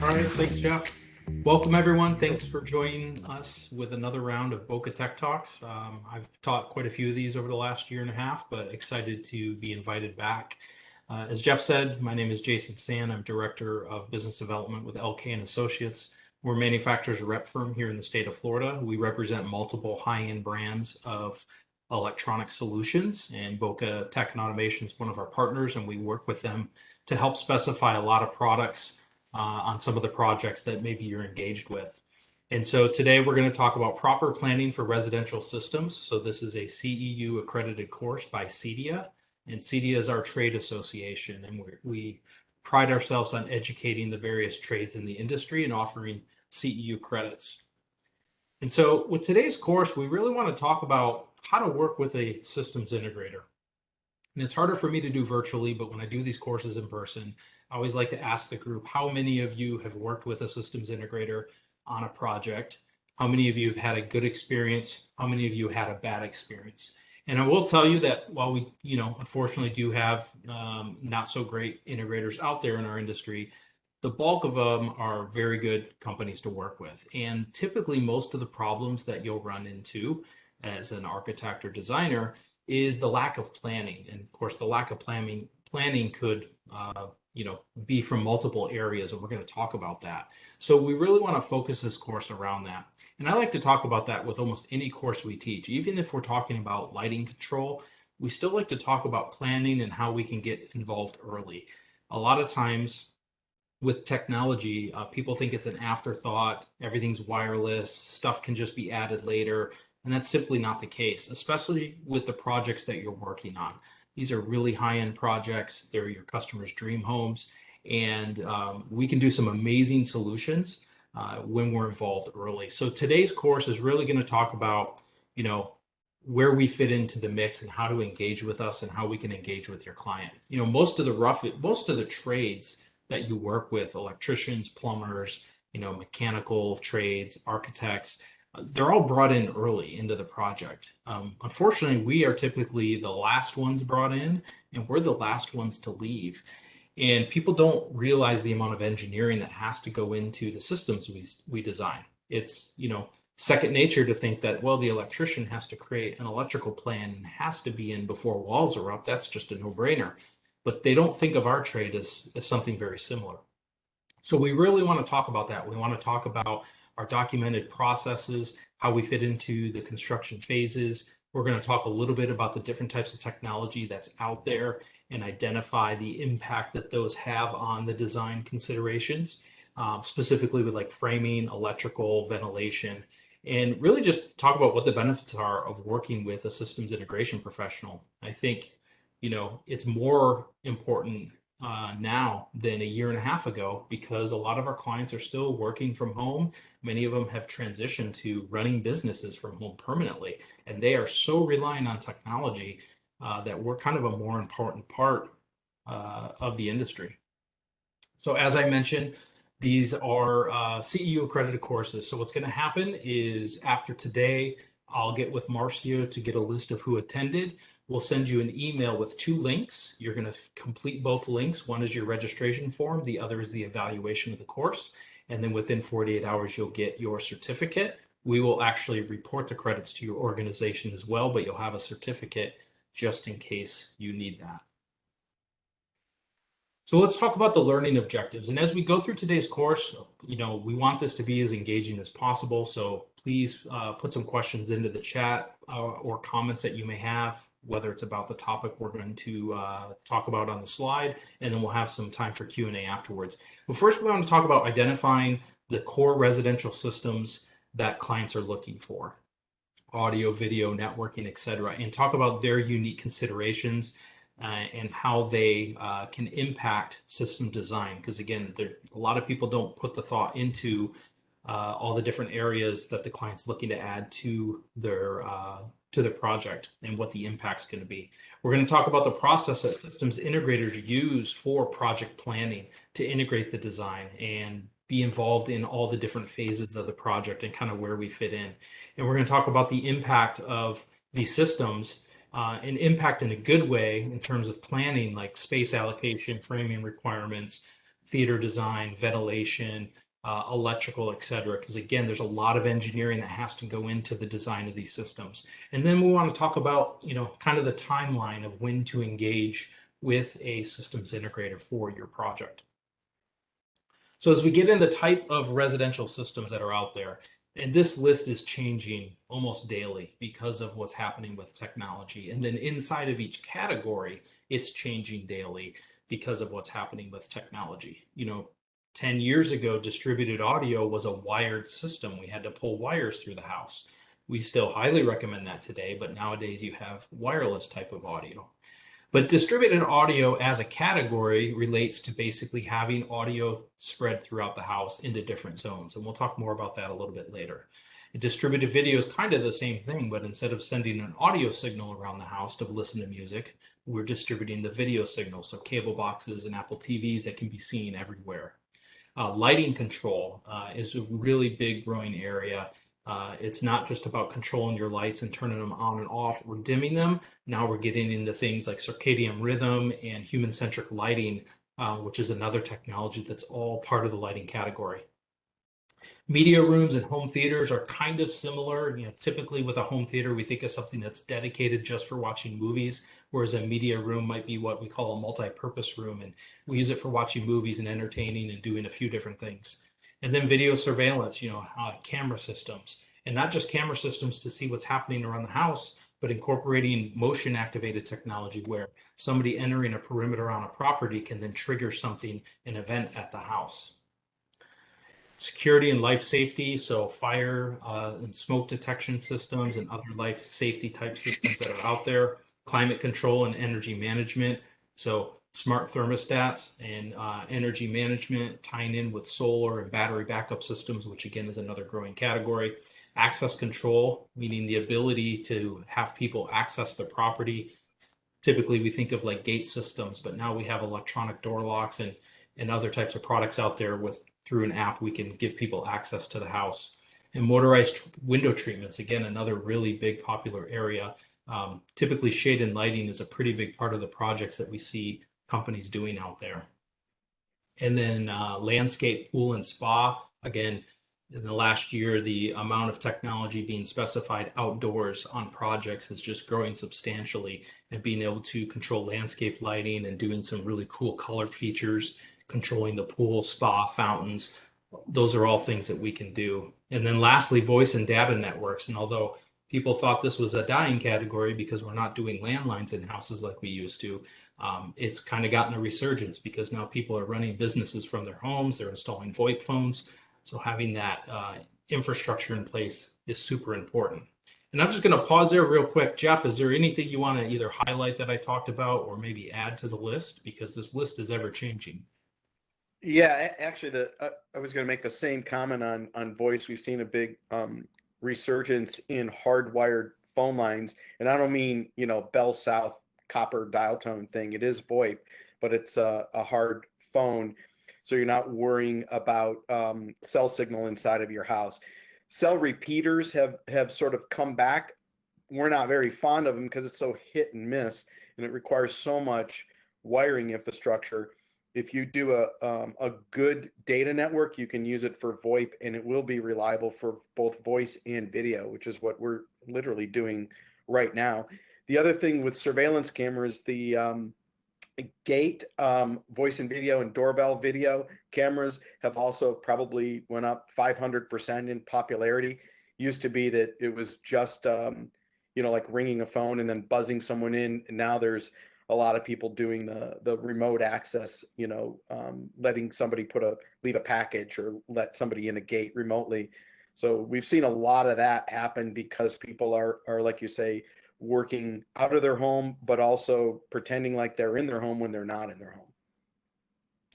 All right, thanks, Jeff. Welcome, everyone. Thanks for joining us with another round of Boca Tech Talks. I've taught quite a few of these over the last year and a half, but excited to be invited back. As Jeff said, my name is Jason Sand. I'm Director of Business Development with LK and Associates. We're a manufacturer's rep firm here in the state of Florida. We represent multiple high-end brands of electronic solutions, and Boca Tech and Automation is one of our partners, and we work with them to help specify a lot of products on some of the projects that maybe you're engaged with. And so today we're going to talk about proper planning for residential systems. So this is a CEU accredited course by CEDIA, and CEDIA is our trade association, and we pride ourselves on educating the various trades in the industry and offering CEU credits. And so with today's course, we really want to talk about how to work with a systems integrator. And it's harder for me to do virtually, but when I do these courses in person, I always like to ask the group, how many of you have worked with a systems integrator on a project? How many of you have had a good experience? How many of you had a bad experience? And I will tell you that while we, unfortunately do have not so great integrators out there in our industry, the bulk of them are very good companies to work with. And typically most of the problems that you'll run into as an architect or designer is the lack of planning. And of course, the lack of planning could be from multiple areas, and we're going to talk about that. So we really want to focus this course around that. And I like to talk about that with almost any course we teach. Even if we're talking about lighting control, we still like to talk about planning and how we can get involved early. A lot of times with technology, people think it's an afterthought, everything's wireless, stuff can just be added later. And that's simply not the case, especially with the projects that you're working on. These are really high-end projects. They're your customers' dream homes. And we can do some amazing solutions when we're involved early. So today's course is really going to talk about, where we fit into the mix and how to engage with us and how we can engage with your client. Most of the trades that you work with, electricians, plumbers, mechanical trades, architects, they're all brought in early into the project. Unfortunately, we are typically the last ones brought in, and we're the last ones to leave. And people don't realize the amount of engineering that has to go into the systems we design. It's, second nature to think that, well, the electrician has to create an electrical plan and has to be in before walls are up. That's just a no-brainer. But they don't think of our trade as something very similar. So we really want to talk about that. We want to talk about our documented processes, how we fit into the construction phases. We're going to talk a little bit about the different types of technology that's out there and identify the impact that those have on the design considerations, specifically with like framing, electrical, ventilation, and really just talk about what the benefits are of working with a systems integration professional. I think, it's more important now than a year and a half ago, because a lot of our clients are still working from home. Many of them have transitioned to running businesses from home permanently, and they are so reliant on technology that we're kind of a more important part of the industry. So as I mentioned, these are CEU accredited courses. So what's going to happen is after today, I'll get with Marcio to get a list of who attended. We'll send you an email with 2 links. You're going to complete both links. One is your registration form. The other is the evaluation of the course. And then within 48 hours, you'll get your certificate. We will actually report the credits to your organization as well, but you'll have a certificate just in case you need that. So let's talk about the learning objectives. And as we go through today's course, we want this to be as engaging as possible. So please put some questions into the chat or comments that you may have, whether it's about the topic we're going to talk about on the slide, and then we'll have some time for Q&A afterwards. But first, we want to talk about identifying the core residential systems that clients are looking for: audio, video, networking, etc., and talk about their unique considerations and how they can impact system design. Because again, a lot of people don't put the thought into all the different areas that the client's looking to add to their project and what the impact's going to be. We're going to talk about the process that systems integrators use for project planning to integrate the design and be involved in all the different phases of the project and kind of where we fit in. And we're going to talk about the impact of these systems and impact in a good way in terms of planning, like space allocation, framing requirements, theater design, ventilation, electrical, et cetera. Because again, there's a lot of engineering that has to go into the design of these systems. And then we want to talk about, kind of the timeline of when to engage with a systems integrator for your project. So as we get into the type of residential systems that are out there, and this list is changing almost daily because of what's happening with technology. And then inside of each category, it's changing daily because of what's happening with technology. 10 years ago, distributed audio was a wired system. We had to pull wires through the house. We still highly recommend that today, but nowadays you have wireless type of audio. But distributed audio as a category relates to basically having audio spread throughout the house into different zones. And we'll talk more about that a little bit later. Distributed video is kind of the same thing, but instead of sending an audio signal around the house to listen to music, we're distributing the video signal. So cable boxes and Apple TVs that can be seen everywhere. Lighting control is a really big growing area. It's not just about controlling your lights and turning them on and off or dimming them. Now we're getting into things like circadian rhythm and human-centric lighting, which is another technology that's all part of the lighting category. Media rooms and home theaters are kind of similar. Typically with a home theater, we think of something that's dedicated just for watching movies, whereas a media room might be what we call a multi-purpose room, and we use it for watching movies and entertaining and doing a few different things. And then video surveillance, camera systems, and not just camera systems to see what's happening around the house, but incorporating motion activated technology where somebody entering a perimeter on a property can then trigger something, an event at the house. Security and life safety, so fire and smoke detection systems and other life safety type systems that are out there. Climate control and energy management, so smart thermostats and energy management tying in with solar and battery backup systems, which again is another growing category. Access control, meaning the ability to have people access the property. Typically we think of like gate systems, but now we have electronic door locks and other types of products out there with through an app we can give people access to the house. And motorized window treatments, again, another really big popular area. Typically shade and lighting is a pretty big part of the projects that we see companies doing out there. And then landscape, pool, and spa. Again, in the last year, the amount of technology being specified outdoors on projects is just growing substantially, and being able to control landscape lighting and doing some really cool color features, controlling the pool, spa, fountains. Those are all things that we can do. And then lastly, voice and data networks. And although people thought this was a dying category because we're not doing landlines in houses like we used to, it's kind of gotten a resurgence because now people are running businesses from their homes, they're installing VoIP phones. So having that infrastructure in place is super important. And I'm just going to pause there real quick. Jeff, is there anything you want to either highlight that I talked about or maybe add to the list? Because this list is ever changing. Yeah, actually, I was going to make the same comment on voice. We've seen a big resurgence in hardwired phone lines, and I don't mean Bell South copper dial tone thing. It is VoIP, but it's a hard phone, so you're not worrying about cell signal inside of your house. Cell repeaters have sort of come back. We're not very fond of them because it's so hit and miss, and it requires so much wiring infrastructure. If you do a good data network, you can use it for VoIP, and it will be reliable for both voice and video, which is what we're literally doing right now. The other thing with surveillance cameras, the gate voice and video and doorbell video cameras have also probably went up 500% in popularity. Used to be that it was just like ringing a phone and then buzzing someone in, and now there's a lot of people doing the remote access, letting somebody leave a package or let somebody in a gate remotely. So we've seen a lot of that happen because people are like you say, working out of their home, but also pretending like they're in their home when they're not in their home.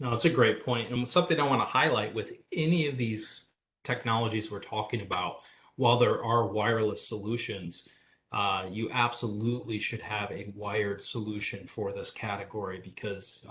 No, it's a great point. And something I want to highlight with any of these technologies we're talking about, while there are wireless solutions, you absolutely should have a wired solution for this category because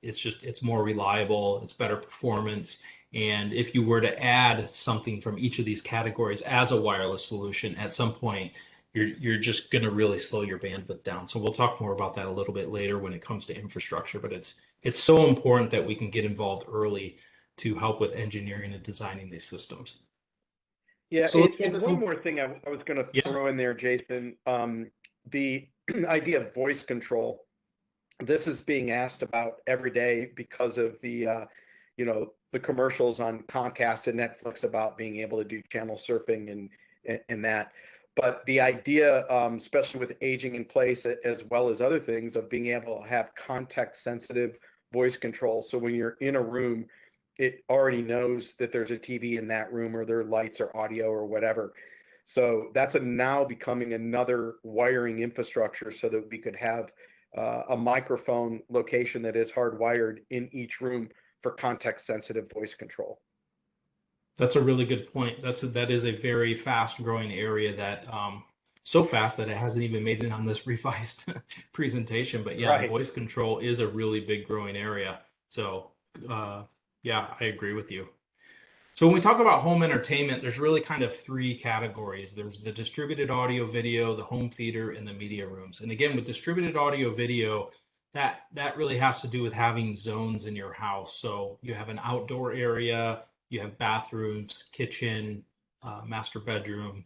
it's more reliable, it's better performance. And if you were to add something from each of these categories as a wireless solution at some point, you're just going to really slow your bandwidth down. So we'll talk more about that a little bit later when it comes to infrastructure, but it's so important that we can get involved early to help with engineering and designing these systems. Yeah, So let's and focus one on, more thing I was going to yeah. throw in there, Jason, the idea of voice control. This is being asked about every day because of the commercials on Comcast and Netflix about being able to do channel surfing and that. But the idea, especially with aging in place as well as other things, of being able to have context sensitive voice control. So when you're in a room, it already knows that there's a TV in that room, or there are lights or audio or whatever. So that's now becoming another wiring infrastructure so that we could have a microphone location that is hardwired in each room for context sensitive voice control. That's a really good point. That is a very fast growing area that so fast that it hasn't even made it on this revised presentation. But yeah, Right. voice control is a really big growing area. So uh, yeah, I agree with you. So when we talk about home entertainment, there's really kind of three categories. There's the distributed audio video, the home theater, and the media rooms. And again, with distributed audio video, that really has to do with having zones in your house. So you have an outdoor area, you have bathrooms, kitchen, master bedroom,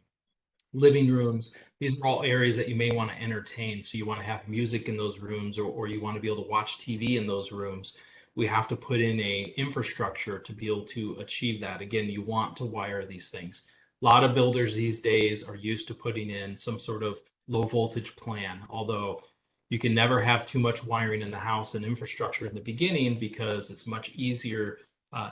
living rooms. These are all areas that you may want to entertain. So you want to have music in those rooms, or you want to be able to watch TV in those rooms. We have to put in a infrastructure to be able to achieve that. Again, you want to wire these things. A lot of builders these days are used to putting in some sort of low voltage plan, although you can never have too much wiring in the house and infrastructure in the beginning because it's much easier.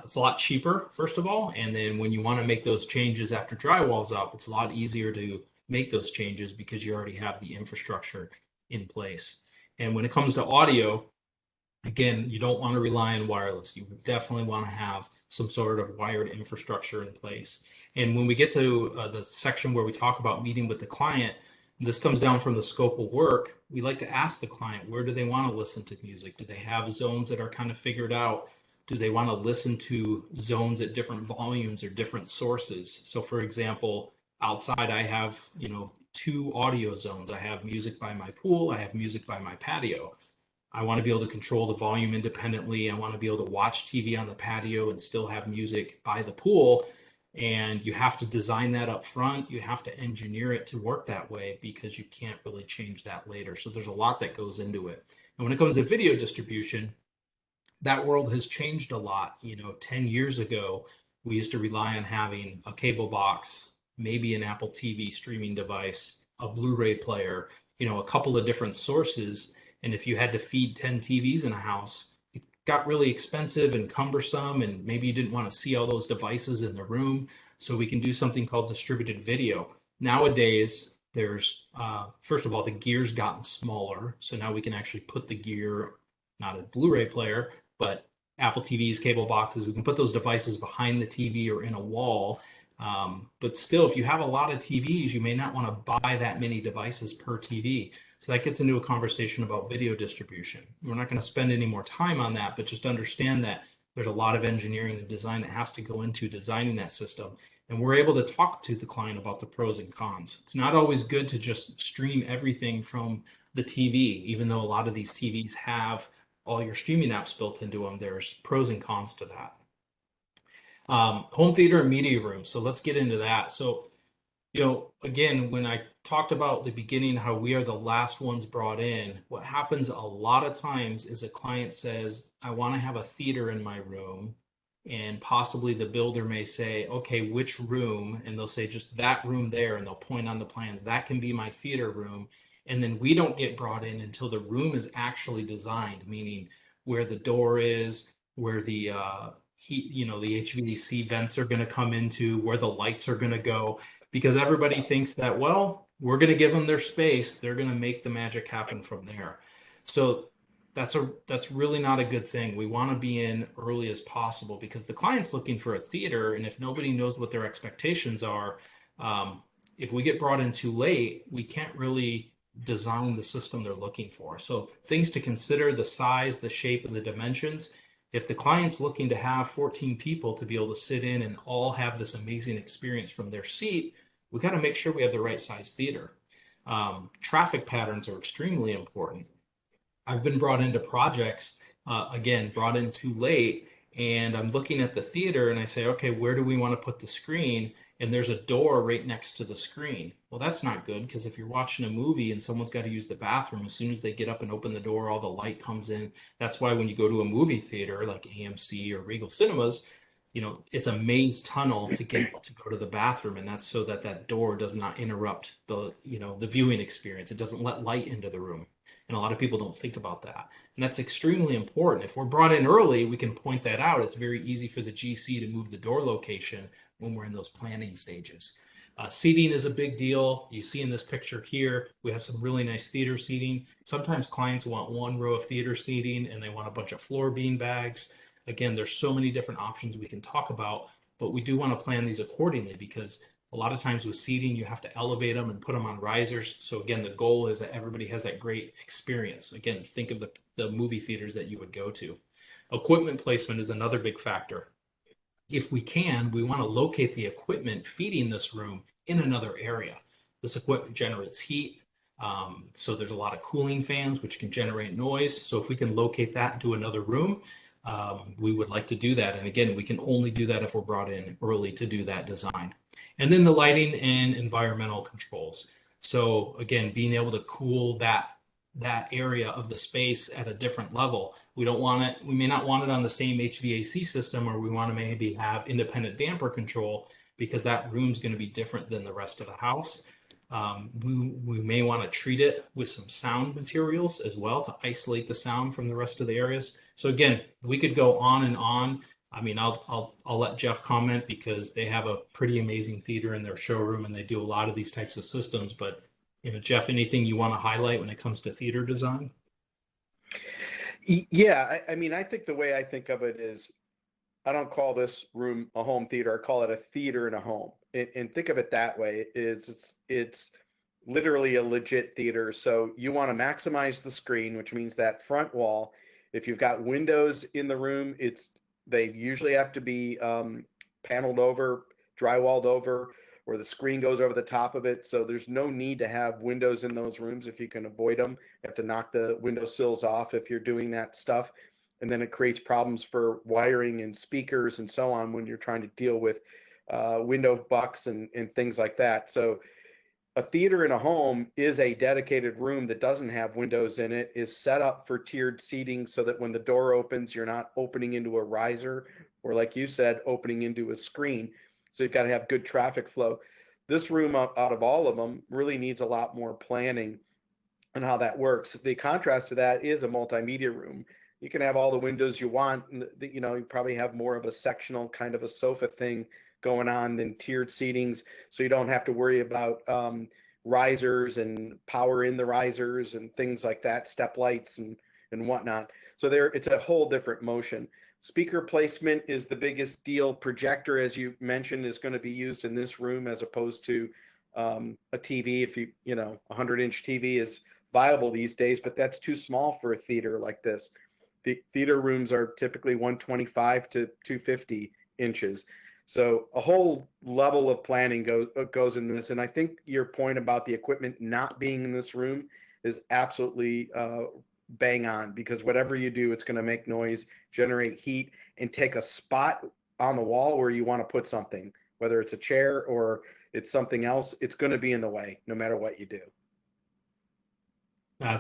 It's a lot cheaper, first of all. And then when you want to make those changes after drywall's up, it's a lot easier to make those changes because you already have the infrastructure in place. And when it comes to audio, again, you don't want to rely on wireless. You definitely want to have some sort of wired infrastructure in place. And when we get to the section where we talk about meeting with the client, this comes down from the scope of work. We like to ask the client, where do they want to listen to music? Do they have zones that are kind of figured out? Do they want to listen to zones at different volumes or different sources? So, for example, outside I have, two audio zones. I have music by my pool, I have music by my patio. I want to be able to control the volume independently. I want to be able to watch TV on the patio and still have music by the pool. And you have to design that up front. You have to engineer it to work that way because you can't really change that later. So there's a lot that goes into it. And when it comes to video distribution, that world has changed a lot. 10 years ago, we used to rely on having a cable box, maybe an Apple TV streaming device, a Blu-ray player, a couple of different sources. And if you had to feed 10 TVs in a house, it got really expensive and cumbersome. And maybe you didn't want to see all those devices in the room. So we can do something called distributed video. Nowadays, there's, first of all, the gear's gotten smaller. So now we can actually put the gear, not a Blu-ray player, but Apple TVs, cable boxes. We can put those devices behind the TV or in a wall. But still, if you have a lot of TVs, you may not want to buy that many devices per TV. So that gets into a conversation about video distribution. We're not going to spend any more time on that, but just understand that there's a lot of engineering and design that has to go into designing that system. And we're able to talk to the client about the pros and cons. It's not always good to just stream everything from the TV, even though a lot of these TVs have all your streaming apps built into them. There's pros and cons to that. Home theater and media room. So let's get into that. So, again, when I talked about the beginning, how we are the last ones brought in, what happens a lot of times is a client says, I want to have a theater in my room. And possibly the builder may say, okay, which room? And they'll say just that room there. And they'll point on the plans. That can be my theater room. And then we don't get brought in until the room is actually designed, meaning where the door is, where the heat, the HVAC vents are going to come into, where the lights are going to go, because everybody thinks that, well, we're going to give them their space. They're going to make the magic happen from there. So that's really not a good thing. We want to be in early as possible because the client's looking for a theater, and if nobody knows what their expectations are, if we get brought in too late, we can't really design the system they're looking for. So things to consider: the size, the shape, and the dimensions. If the client's looking to have 14 people to be able to sit in and all have this amazing experience from their seat, we got to make sure we have the right size theater. Traffic patterns are extremely important. I've been brought into projects, again, brought in too late, and I'm looking at the theater and I say, okay, where do we want to put the screen? And there's a door right next to the screen. Well, that's not good because if you're watching a movie and someone's got to use the bathroom, as soon as they get up and open the door, all the light comes in. That's why when you go to a movie theater like AMC or Regal Cinemas, it's a maze tunnel to get to go to the bathroom, and that's so that that door does not interrupt the viewing experience. It doesn't let light into the room. And a lot of people don't think about that. And that's extremely important. If we're brought in early, we can point that out. It's very easy for the GC to move the door location when we're in those planning stages. Seating is a big deal. You see in this picture here, we have some really nice theater seating. Sometimes clients want one row of theater seating and they want a bunch of floor bean bags. Again, there's so many different options we can talk about, but we do want to plan these accordingly because a lot of times with seating, you have to elevate them and put them on risers. So again, the goal is that everybody has that great experience. Again, think of the movie theaters that you would go to. Equipment placement is another big factor. If we can, we want to locate the equipment feeding this room in another area. This equipment generates heat. So there's a lot of cooling fans, which can generate noise. So if we can locate that into another room, we would like to do that. And again, we can only do that if we're brought in early to do that design. And then the lighting and environmental controls. So again, being able to cool that area of the space at a different level. We don't want it, we may not want it on the same HVAC system, or we want to maybe have independent damper control because that room's going to be different than the rest of the house. We may want to treat it with some sound materials as well to isolate the sound from the rest of the areas. So again, we could go on and on. I mean, I'll let Jeff comment because they have a pretty amazing theater in their showroom and they do a lot of these types of systems. But Jeff, anything you want to highlight when it comes to theater design? Yeah, I mean, I think the way I think of it is I don't call this room a home theater. I call it a theater in a home. And think of it that way. It's literally a legit theater. So you want to maximize the screen, which means that front wall. If you've got windows in the room, they usually have to be paneled over, drywalled over, or the screen goes over the top of it. So there's no need to have windows in those rooms if you can avoid them. You have to knock the window sills off if you're doing that stuff. And then it creates problems for wiring and speakers and so on when you're trying to deal with window bucks and things like that. So a theater in a home is a dedicated room that doesn't have windows in it, is set up for tiered seating so that when the door opens, you're not opening into a riser or, like you said, opening into a screen. So you've got to have good traffic flow. This room, out of all of them, really needs a lot more planning and how that works. The contrast to that is a multimedia room. You can have all the windows you want. You probably have more of a sectional kind of a sofa thing going on than tiered seatings. So you don't have to worry about risers and power in the risers and things like that, step lights and whatnot. So it's a whole different motion. Speaker placement is the biggest deal. Projector, as you mentioned, is going to be used in this room as opposed to a TV. If a 100-inch TV is viable these days, but that's too small for a theater like this. The theater rooms are typically 125 to 250 inches. So a whole level of planning goes in this. And I think your point about the equipment not being in this room is absolutely bang on, because whatever you do, it's going to make noise, generate heat, and take a spot on the wall where you want to put something, whether it's a chair or it's something else, it's going to be in the way no matter what you do.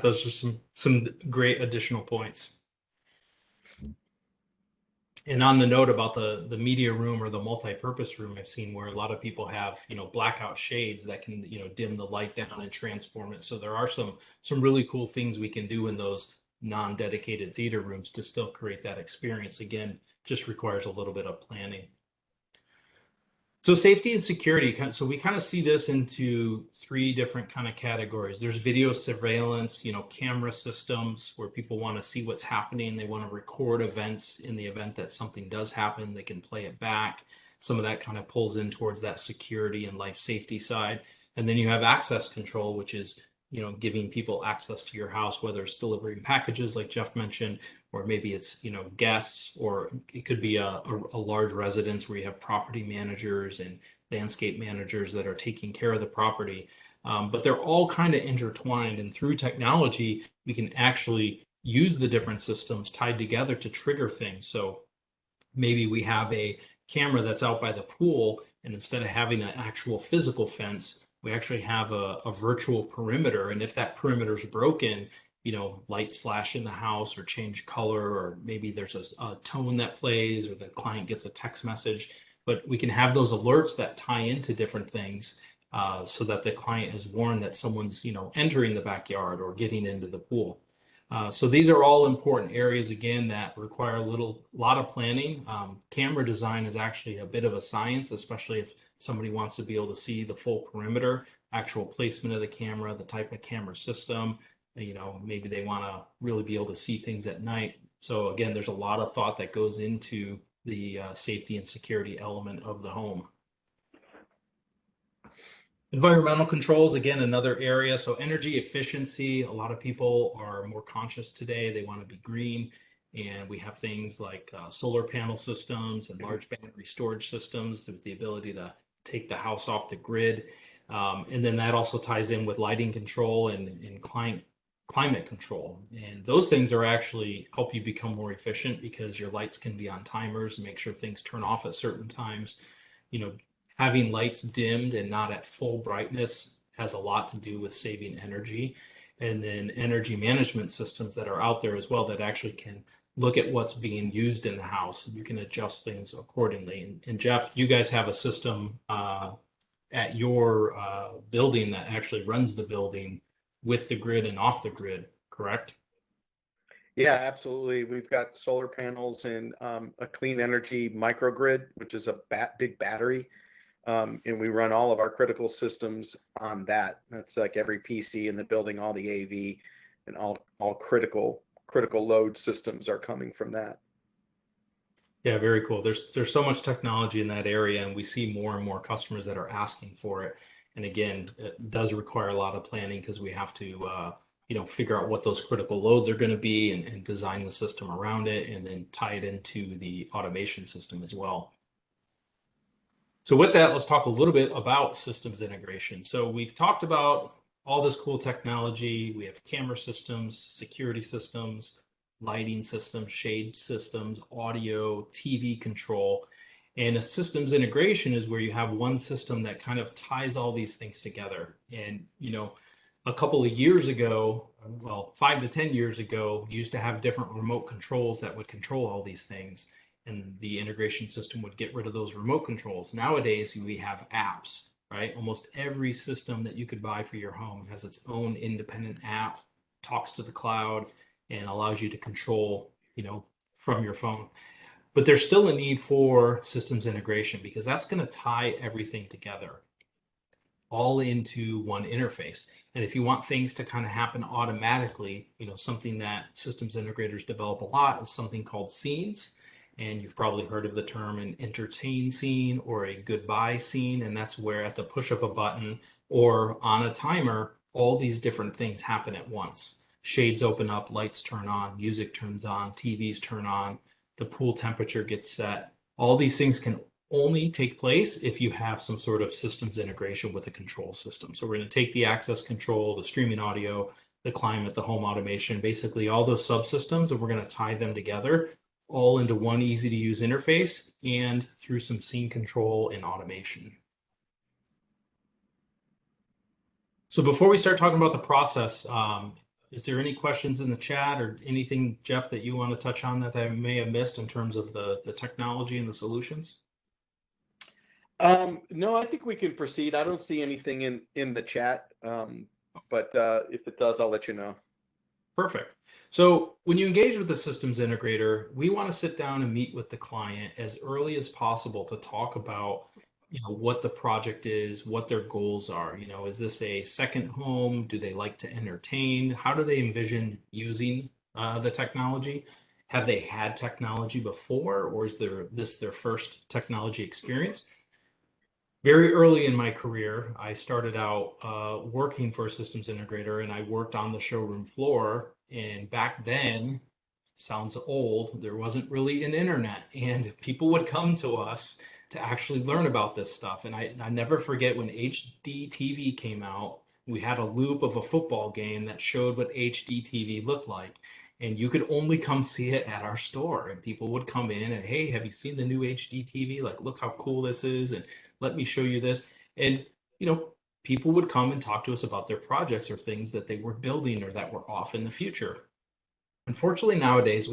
Those are some great additional points. And on the note about the media room or the multi-purpose room, I've seen where a lot of people have, blackout shades that can, dim the light down and transform it. So there are some really cool things we can do in those non-dedicated theater rooms to still create that experience. Again, just requires a little bit of planning. So safety and security, so we kind of see this into three different kind of categories. There's video surveillance, camera systems where people want to see what's happening. They want to record events in the event that something does happen. They can play it back. Some of that kind of pulls in towards that security and life safety side. And then you have access control, which is, giving people access to your house, whether it's delivering packages like Jeff mentioned, or maybe it's guests, or it could be a large residence where you have property managers and landscape managers that are taking care of the property. But they're all kind of intertwined, and through technology, we can actually use the different systems tied together to trigger things. So maybe we have a camera that's out by the pool, and instead of having an actual physical fence, we actually have a virtual perimeter. And if that perimeter is broken, lights flash in the house or change color, or maybe there's a tone that plays, or the client gets a text message. But we can have those alerts that tie into different things, so that the client is warned that someone's, entering the backyard or getting into the pool. So these are all important areas, again, that require lot of planning. Camera design is actually a bit of a science, especially if somebody wants to be able to see the full perimeter, actual placement of the camera, the type of camera system. Maybe they want to really be able to see things at night. So again, there's a lot of thought that goes into the safety and security element of the home. Environmental controls, again, another area. So energy efficiency, a lot of people are more conscious today. They want to be green. And we have things like solar panel systems and large battery storage systems with the ability to take the house off the grid. And then that also ties in with lighting control and climate control. And those things are actually help you become more efficient, because your lights can be on timers and make sure things turn off at certain times. Having lights dimmed and not at full brightness has a lot to do with saving energy. And then energy management systems that are out there as well that actually can look at what's being used in the house, and you can adjust things accordingly. And Jeff, you guys have a system at your building that actually runs the building with the grid and off the grid, correct? Yeah, absolutely. We've got solar panels and a clean energy microgrid, which is a big battery. And we run all of our critical systems on that. That's like every PC in the building, all the AV and all critical load systems are coming from that. Yeah, very cool. There's so much technology in that area, and we see more and more customers that are asking for it. And again, it does require a lot of planning, because we have to figure out what those critical loads are going to be, and design the system around it, and then tie it into the automation system as well. So with that, let's talk a little bit about systems integration. So we've talked about all this cool technology. We have camera systems, security systems, lighting systems, shade systems, audio, TV control. And a systems integration is where you have one system that kind of ties all these things together. And, a couple of years ago, well, 5 to 10 years ago, you used to have different remote controls that would control all these things, and the integration system would get rid of those remote controls. Nowadays, we have apps, right? Almost every system that you could buy for your home has its own independent app, talks to the cloud, and allows you to control, from your phone. But there's still a need for systems integration, because that's going to tie everything together all into one interface. And if you want things to kind of happen automatically, something that systems integrators develop a lot is something called scenes. And you've probably heard of the term an entertain scene or a goodbye scene. And that's where at the push of a button or on a timer, all these different things happen at once. Shades open up, lights turn on, music turns on, TVs turn on, the pool temperature gets set. All these things can only take place if you have some sort of systems integration with a control system. So we're going to take the access control, the streaming audio, the climate, the home automation, basically all those subsystems, and we're going to tie them together all into one easy to use interface and through some scene control and automation. So before we start talking about the process, is there any questions in the chat or anything, Jeff, that you want to touch on that I may have missed in terms of the technology and the solutions? No, I think we can proceed. I don't see anything in the chat, but if it does, I'll let you know. Perfect. So when you engage with the systems integrator, we want to sit down and meet with the client as early as possible to talk about, what the project is, what their goals are. Is this a second home? Do they like to entertain? How do they envision using the technology? Have they had technology before, or is this their first technology experience? Very early in my career, I started out working for a systems integrator, and I worked on the showroom floor. And back then, sounds old, there wasn't really an internet, and people would come to us to actually learn about this stuff. And I never forget when HD TV came out, we had a loop of a football game that showed what HD TV looked like. And you could only come see it at our store. And people would come in and, hey, have you seen the new HD TV? Like, look how cool this is. And let me show you this. And, you know, people would come and talk to us about their projects or things that they were building or that were off in the future. Unfortunately, nowadays,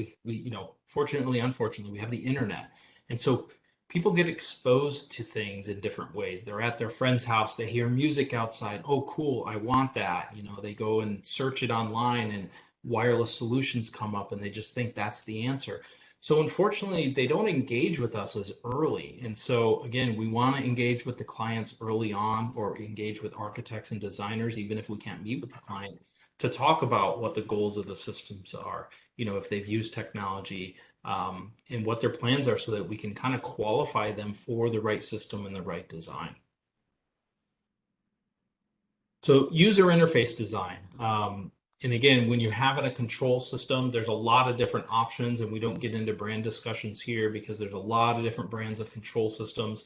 fortunately, unfortunately, we have the internet. And so people get exposed to things in different ways. They're at their friend's house, they hear music outside. Oh, cool, I want that. They go and search it online and wireless solutions come up and they just think that's the answer. So unfortunately, they don't engage with us as early. And so again, we want to engage with the clients early on or engage with architects and designers, even if we can't meet with the client, to talk about what the goals of the systems are, if they've used technology, and what their plans are so that we can kind of qualify them for the right system and the right design. So user interface design. And again, when you're having a control system, there's a lot of different options, and we don't get into brand discussions here because there's a lot of different brands of control systems.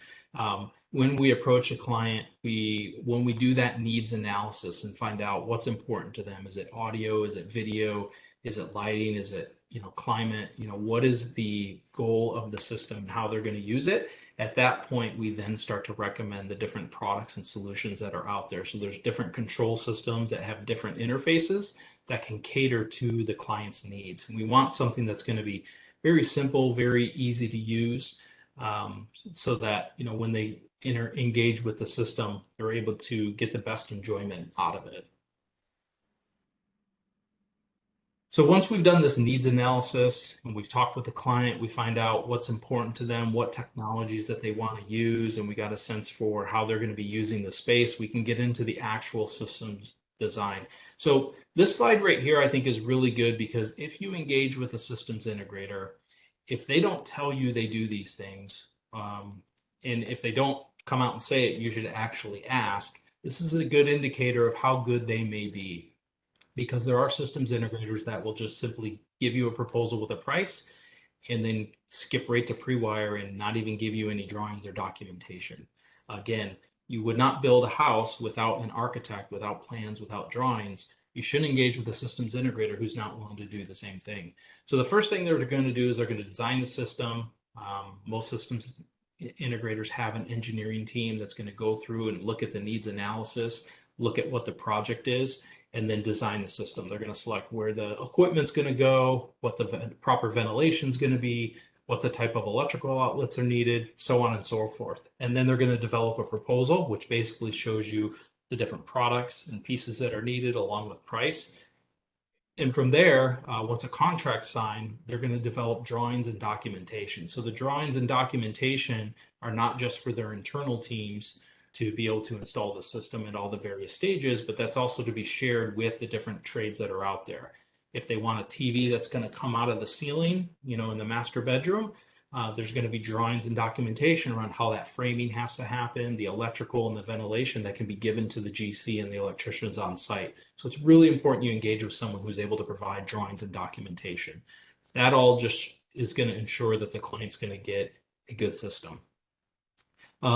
When we approach a client, when we do that needs analysis and find out what's important to them, is it audio, is it video, is it lighting, is it climate, what is the goal of the system and how they're going to use it. At that point, we then start to recommend the different products and solutions that are out there. So there's different control systems that have different interfaces that can cater to the client's needs. And we want something that's going to be very simple, very easy to use, so that when they engage with the system, they're able to get the best enjoyment out of it. So once we've done this needs analysis and we've talked with the client, we find out what's important to them, what technologies that they want to use, and we got a sense for how they're going to be using the space, we can get into the actual systems design. So this slide right here, I think, is really good because if you engage with a systems integrator, if they don't tell you they do these things, and if they don't come out and say it, you should actually ask. This is a good indicator of how good they may be, because there are systems integrators that will just simply give you a proposal with a price and then skip right to pre-wire and not even give you any drawings or documentation. Again, you would not build a house without an architect, without plans, without drawings. You shouldn't engage with a systems integrator who's not willing to do the same thing. So the first thing they're going to do is they're going to design the system. Most systems integrators have an engineering team that's going to go through and look at the needs analysis, look at what the project is, and then design the system. They're going to select where the equipment's going to go, what the proper ventilation is going to be, what the type of electrical outlets are needed, so on and so forth. And then they're going to develop a proposal, which basically shows you the different products and pieces that are needed along with price. And from there, once a contract's signed, they're going to develop drawings and documentation. So the drawings and documentation are not just for their internal teams to be able to install the system at all the various stages, but that's also to be shared with the different trades that are out there. If they want a TV that's going to come out of the ceiling, in the master bedroom, there's going to be drawings and documentation around how that framing has to happen, the electrical and the ventilation that can be given to the GC and the electricians on site. So it's really important you engage with someone who's able to provide drawings and documentation. That all just is going to ensure that the client's going to get a good system.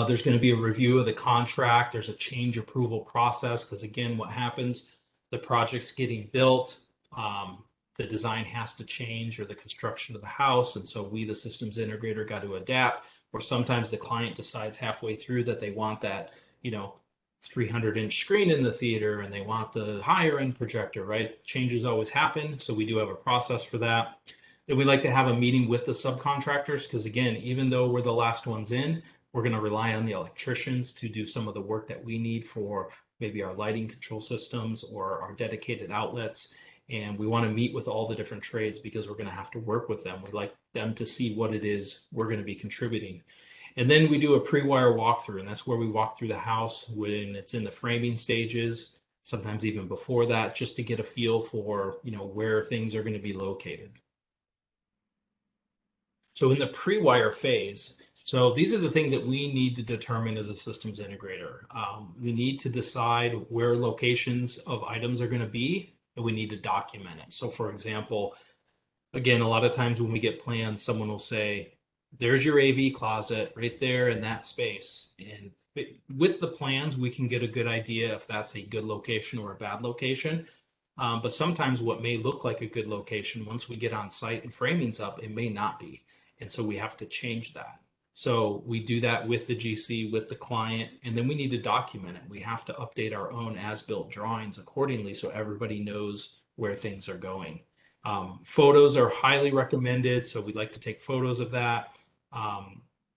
There's going to be a review of the contract. There's a change approval process because, again, what happens, the project's getting built, the design has to change, or the construction of the house. And so we, the systems integrator, got to adapt. Or sometimes the client decides halfway through that they want that, 300-inch screen in the theater and they want the higher end projector, right? Changes always happen. So we do have a process for that. Then we like to have a meeting with the subcontractors because, again, even though we're the last ones in, we're going to rely on the electricians to do some of the work that we need for maybe our lighting control systems or our dedicated outlets. And we want to meet with all the different trades because we're going to have to work with them. We'd like them to see what it is we're going to be contributing. And then we do a pre-wire walkthrough, and that's where we walk through the house when it's in the framing stages, sometimes even before that, just to get a feel for, where things are going to be located. So in the pre-wire phase, so these are the things that we need to determine as a systems integrator. We need to decide where locations of items are going to be, and we need to document it. So for example, again, a lot of times when we get plans, someone will say, there's your AV closet right there in that space. And with the plans, we can get a good idea if that's a good location or a bad location. But sometimes what may look like a good location, once we get on site and framing's up, it may not be. And so we have to change that. So we do that with the GC, with the client, and then we need to document it. We have to update our own as-built drawings accordingly so everybody knows where things are going. Photos are highly recommended, so we'd like to take photos of that.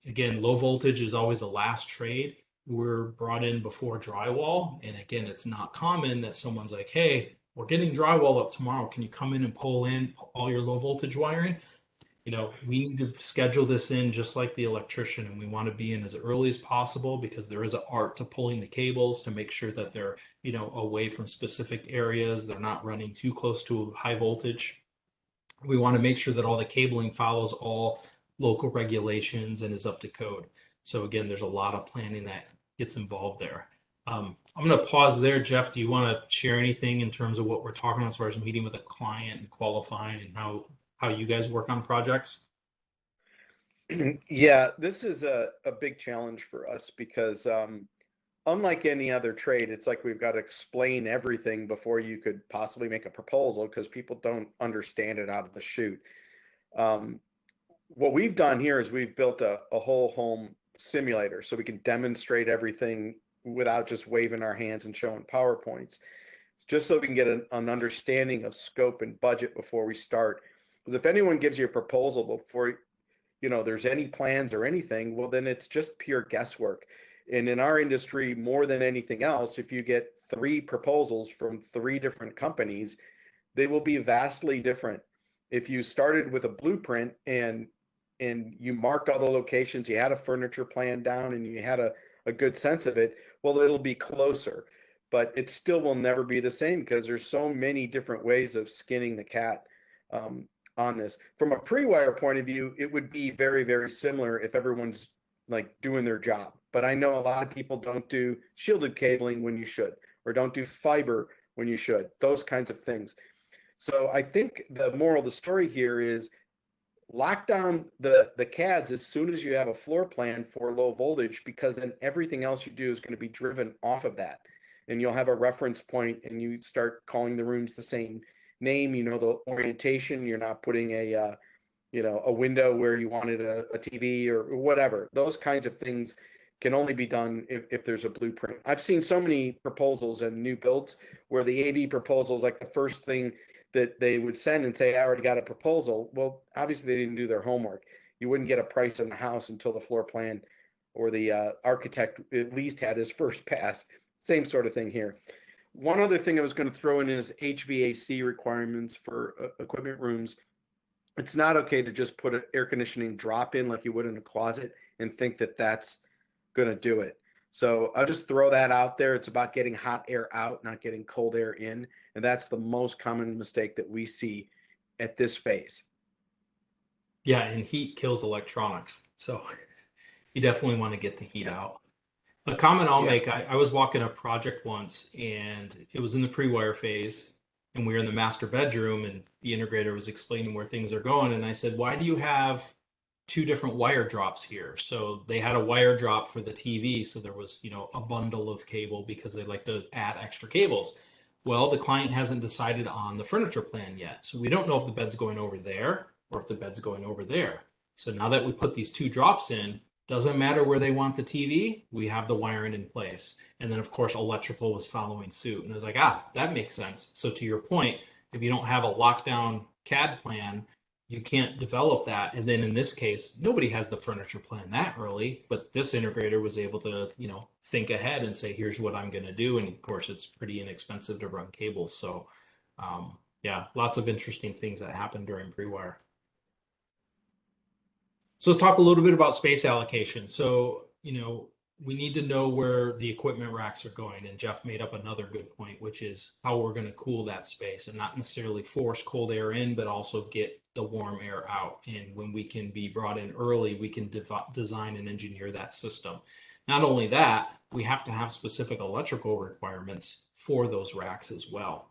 Again, low voltage is always the last trade. We're brought in before drywall, and again, it's not common that someone's like, hey, we're getting drywall up tomorrow. Can you come in and pull in all your low voltage wiring? We need to schedule this in just like the electrician, and we want to be in as early as possible because there is an art to pulling the cables to make sure that they're, away from specific areas. They're not running too close to high voltage. We want to make sure that all the cabling follows all local regulations and is up to code. So again, there's a lot of planning that gets involved there. I'm going to pause there. Jeff, do you want to share anything in terms of what we're talking about as far as meeting with a client and qualifying and how you guys work on projects? Yeah, this is a big challenge for us because unlike any other trade, it's like we've got to explain everything before you could possibly make a proposal because people don't understand it out of the chute. What we've done here is we've built a whole home simulator so we can demonstrate everything without just waving our hands and showing PowerPoints, just so we can get an understanding of scope and budget before we start. Because if anyone gives you a proposal before there's any plans or anything, well, then it's just pure guesswork. And in our industry, more than anything else, if you get 3 proposals from 3 different companies, they will be vastly different. If you started with a blueprint and you marked all the locations, you had a furniture plan down and you had a good sense of it, well, it'll be closer, but it still will never be the same because there's so many different ways of skinning the cat on this. From a pre-wire point of view, it would be very, very similar if everyone's like doing their job. But I know a lot of people don't do shielded cabling when you should, or don't do fiber when you should, those kinds of things. So I think the moral of the story here is lock down the CADs as soon as you have a floor plan for low voltage, because then everything else you do is going to be driven off of that. And you'll have a reference point and you start calling the rooms the same name, the orientation. You're not putting a window where you wanted a TV or whatever. Those kinds of things can only be done if there's a blueprint. I've seen so many proposals and new builds where the AV proposal is like the first thing that they would send and say, I already got a proposal. Well, obviously they didn't do their homework. You wouldn't get a price on the house until the floor plan or the architect at least had his first pass. Same sort of thing here. One other thing I was going to throw in is HVAC requirements for equipment rooms. It's not okay to just put an air conditioning drop in like you would in a closet and think that that's going to do it. So I'll just throw that out there. It's about getting hot air out, not getting cold air in. And that's the most common mistake that we see at this phase. Yeah, and heat kills electronics. So you definitely want to get the heat out. A comment I'll Yeah. make, I was walking a project once and it was in the pre-wire phase and we were in the master bedroom and the integrator was explaining where things are going. And I said, why do you have 2 different wire drops here? So they had a wire drop for the TV. So there was, a bundle of cable because they like to add extra cables. Well, the client hasn't decided on the furniture plan yet. So we don't know if the bed's going over there or if the bed's going over there. So now that we put these 2 drops in, doesn't matter where they want the TV, we have the wiring in place. And then, of course, electrical was following suit. And I was like, that makes sense. So to your point, if you don't have a lockdown CAD plan, you can't develop that. And then in this case, nobody has the furniture plan that early, but this integrator was able to, think ahead and say, here's what I'm going to do. And of course, it's pretty inexpensive to run cables. So, yeah, lots of interesting things that happen during pre-wire. So let's talk a little bit about space allocation. So, we need to know where the equipment racks are going. And Jeff made up another good point, which is how we're going to cool that space and not necessarily force cold air in, but also get the warm air out. And when we can be brought in early, we can design and engineer that system. Not only that, we have to have specific electrical requirements for those racks as well.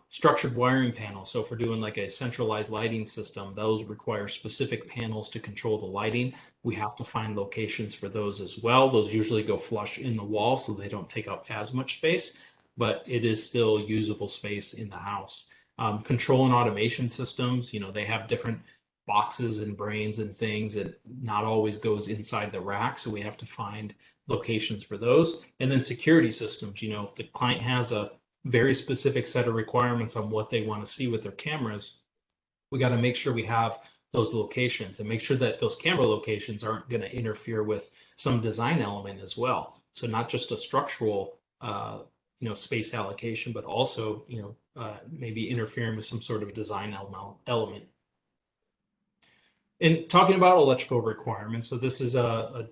Structured wiring panels. So if we're doing like a centralized lighting system, those require specific panels to control the lighting. We have to find locations for those as well. Those usually go flush in the wall so they don't take up as much space, but it is still usable space in the house. Control and automation systems, they have different boxes and brains and things that not always goes inside the rack. So we have to find locations for those. And then security systems, if the client has a very specific set of requirements on what they want to see with their cameras, we got to make sure we have those locations and make sure that those camera locations aren't going to interfere with some design element as well. So not just a structural, space allocation, but also, maybe interfering with some sort of design element. And talking about electrical requirements, so this is a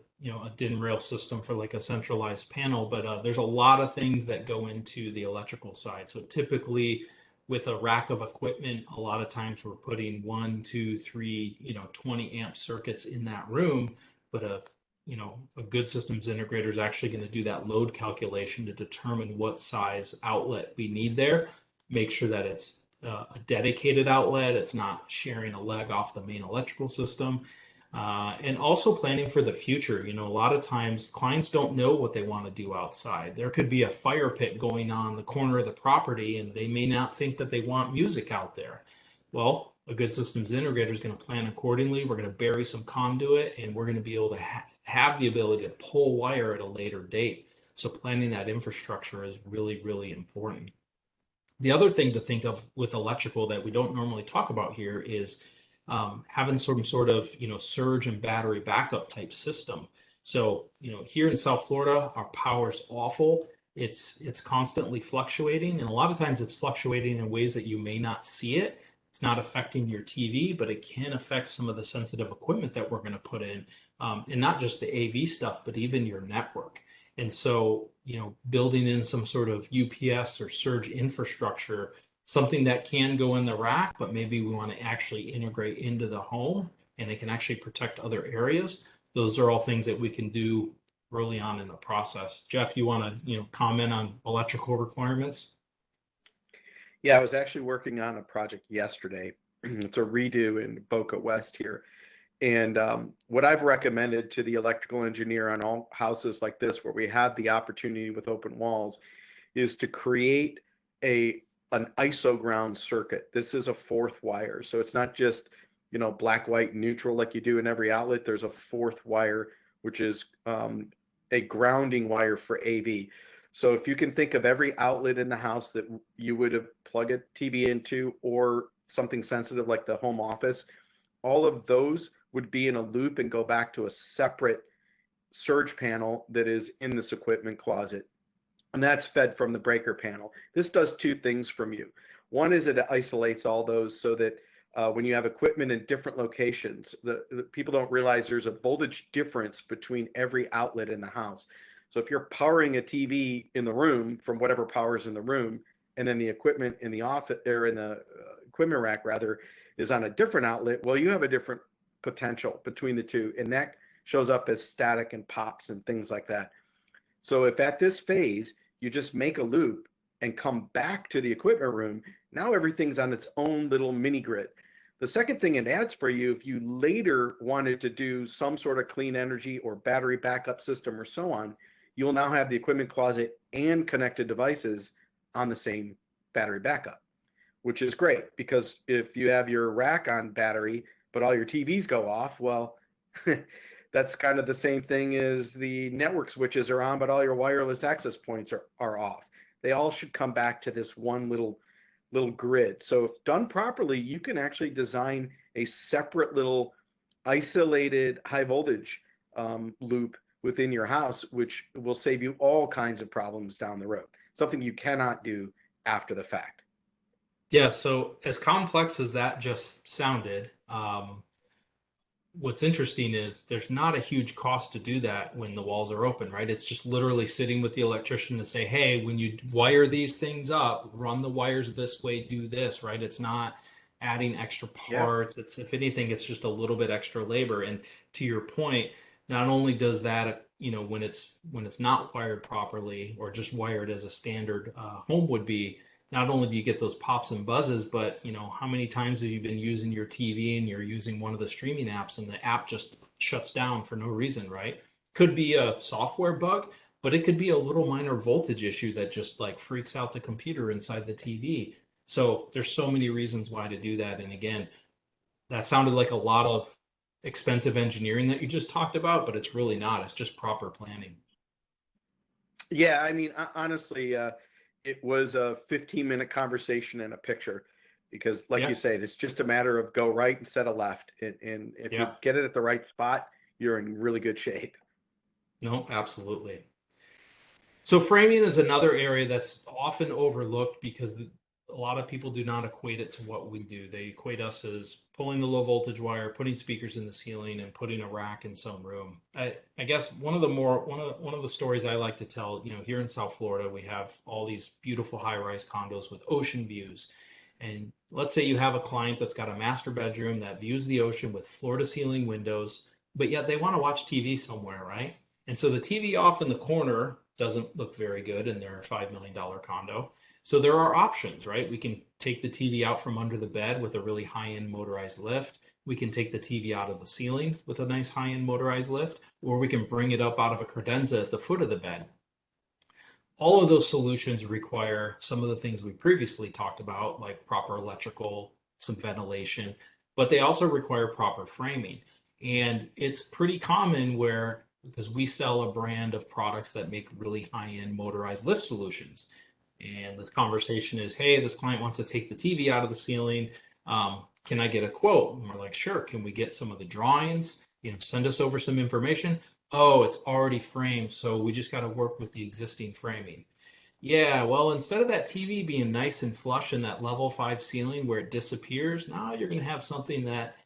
DIN rail system for like a centralized panel, but there's a lot of things that go into the electrical side. So typically with a rack of equipment, a lot of times we're putting 1, 2, 3, 20 amp circuits in that room, but a good systems integrator is actually going to do that load calculation to determine what size outlet we need there, make sure that it's a dedicated outlet. It's not sharing a leg off the main electrical system. And also planning for the future. A lot of times clients don't know what they want to do outside. There could be a fire pit going on the corner of the property, and they may not think that they want music out there. Well, a good systems integrator is going to plan accordingly. We're going to bury some conduit, and we're going to be able to have the ability to pull wire at a later date. So planning that infrastructure is really, really important. The other thing to think of with electrical that we don't normally talk about here is having some sort of surge and battery backup type system. So here in South Florida, our power's awful. It's constantly fluctuating, and a lot of times it's fluctuating in ways that you may not see it. It's not affecting your TV, but it can affect some of the sensitive equipment that we're going to put in, and not just the AV stuff, but even your network. And so, building in some sort of UPS or surge infrastructure, something that can go in the rack, but maybe we want to actually integrate into the home and it can actually protect other areas. Those are all things that we can do early on in the process. Jeff, you want to, comment on electrical requirements? Yeah, I was actually working on a project yesterday. It's a redo in Boca West here. And what I've recommended to the electrical engineer on all houses like this, where we have the opportunity with open walls, is to create an ISO ground circuit. This is a fourth wire. So it's not just, black, white, neutral like you do in every outlet. There's a fourth wire, which is a grounding wire for AV. So if you can think of every outlet in the house that you would have plugged a TV into or something sensitive like the home office, all of those would be in a loop and go back to a separate surge panel that is in this equipment closet. And that's fed from the breaker panel. This does two things from you. One is it isolates all those so that when you have equipment in different locations, the people don't realize there's a voltage difference between every outlet in the house. So if you're powering a TV in the room from whatever power is in the room, and then the equipment in the office or in the equipment rack rather is on a different outlet, well, you have a different potential between the two, and that shows up as static and pops and things like that. So if at this phase you just make a loop and come back to the equipment room, now everything's on its own little mini grid. The second thing it adds for you, if you later wanted to do some sort of clean energy or battery backup system or so on, you'll now have the equipment closet and connected devices on the same battery backup, which is great because if you have your rack on battery, but all your TVs go off, well, that's kind of the same thing as the network switches are on, but all your wireless access points are off. They all should come back to this one little grid. So if done properly, you can actually design a separate little isolated high voltage loop within your house, which will save you all kinds of problems down the road. Something you cannot do after the fact. Yeah, so as complex as that just sounded, what's interesting is there's not a huge cost to do that when the walls are open, right? It's just literally sitting with the electrician to say, hey, when you wire these things up, run the wires this way, do this, right? It's not adding extra Yeah. parts. It's, if anything, it's just a little bit extra labor. And to your point, not only does that, when it's not wired properly or just wired as a standard home would be, not only do you get those pops and buzzes, but how many times have you been using your TV and you're using one of the streaming apps and the app just shuts down for no reason, right? Could be a software bug, but it could be a little minor voltage issue that just like freaks out the computer inside the TV. So there's so many reasons why to do that. And again, that sounded like a lot of expensive engineering that you just talked about, but it's really not. It's just proper planning. Yeah, I mean, honestly, it was a 15-minute conversation and a picture because, like you Yeah, said, it's just a matter of go right instead of left. And if you yeah. get it at the right spot, you're in really good shape. No, absolutely. So framing is another area that's often overlooked because a lot of people do not equate it to what we do. They equate us as pulling the low voltage wire, putting speakers in the ceiling, and putting a rack in some room. I guess one of the stories I like to tell, here in South Florida, we have all these beautiful high-rise condos with ocean views. And let's say you have a client that's got a master bedroom that views the ocean with floor to ceiling windows, but yet they want to watch TV somewhere, right? And so the TV off in the corner doesn't look very good in their $5 million condo. So there are options, right? We can take the TV out from under the bed with a really high-end motorized lift. We can take the TV out of the ceiling with a nice high-end motorized lift, or we can bring it up out of a credenza at the foot of the bed. All of those solutions require some of the things we previously talked about, like proper electrical, some ventilation, but they also require proper framing. And it's pretty common where, because we sell a brand of products that make really high-end motorized lift solutions. And the conversation is, hey, this client wants to take the TV out of the ceiling. Can I get a quote? And we're like, sure. Can we get some of the drawings? Send us over some information. Oh, it's already framed, so we just got to work with the existing framing. Yeah, well, instead of that TV being nice and flush in that level 5 ceiling where it disappears, now you're going to have something that,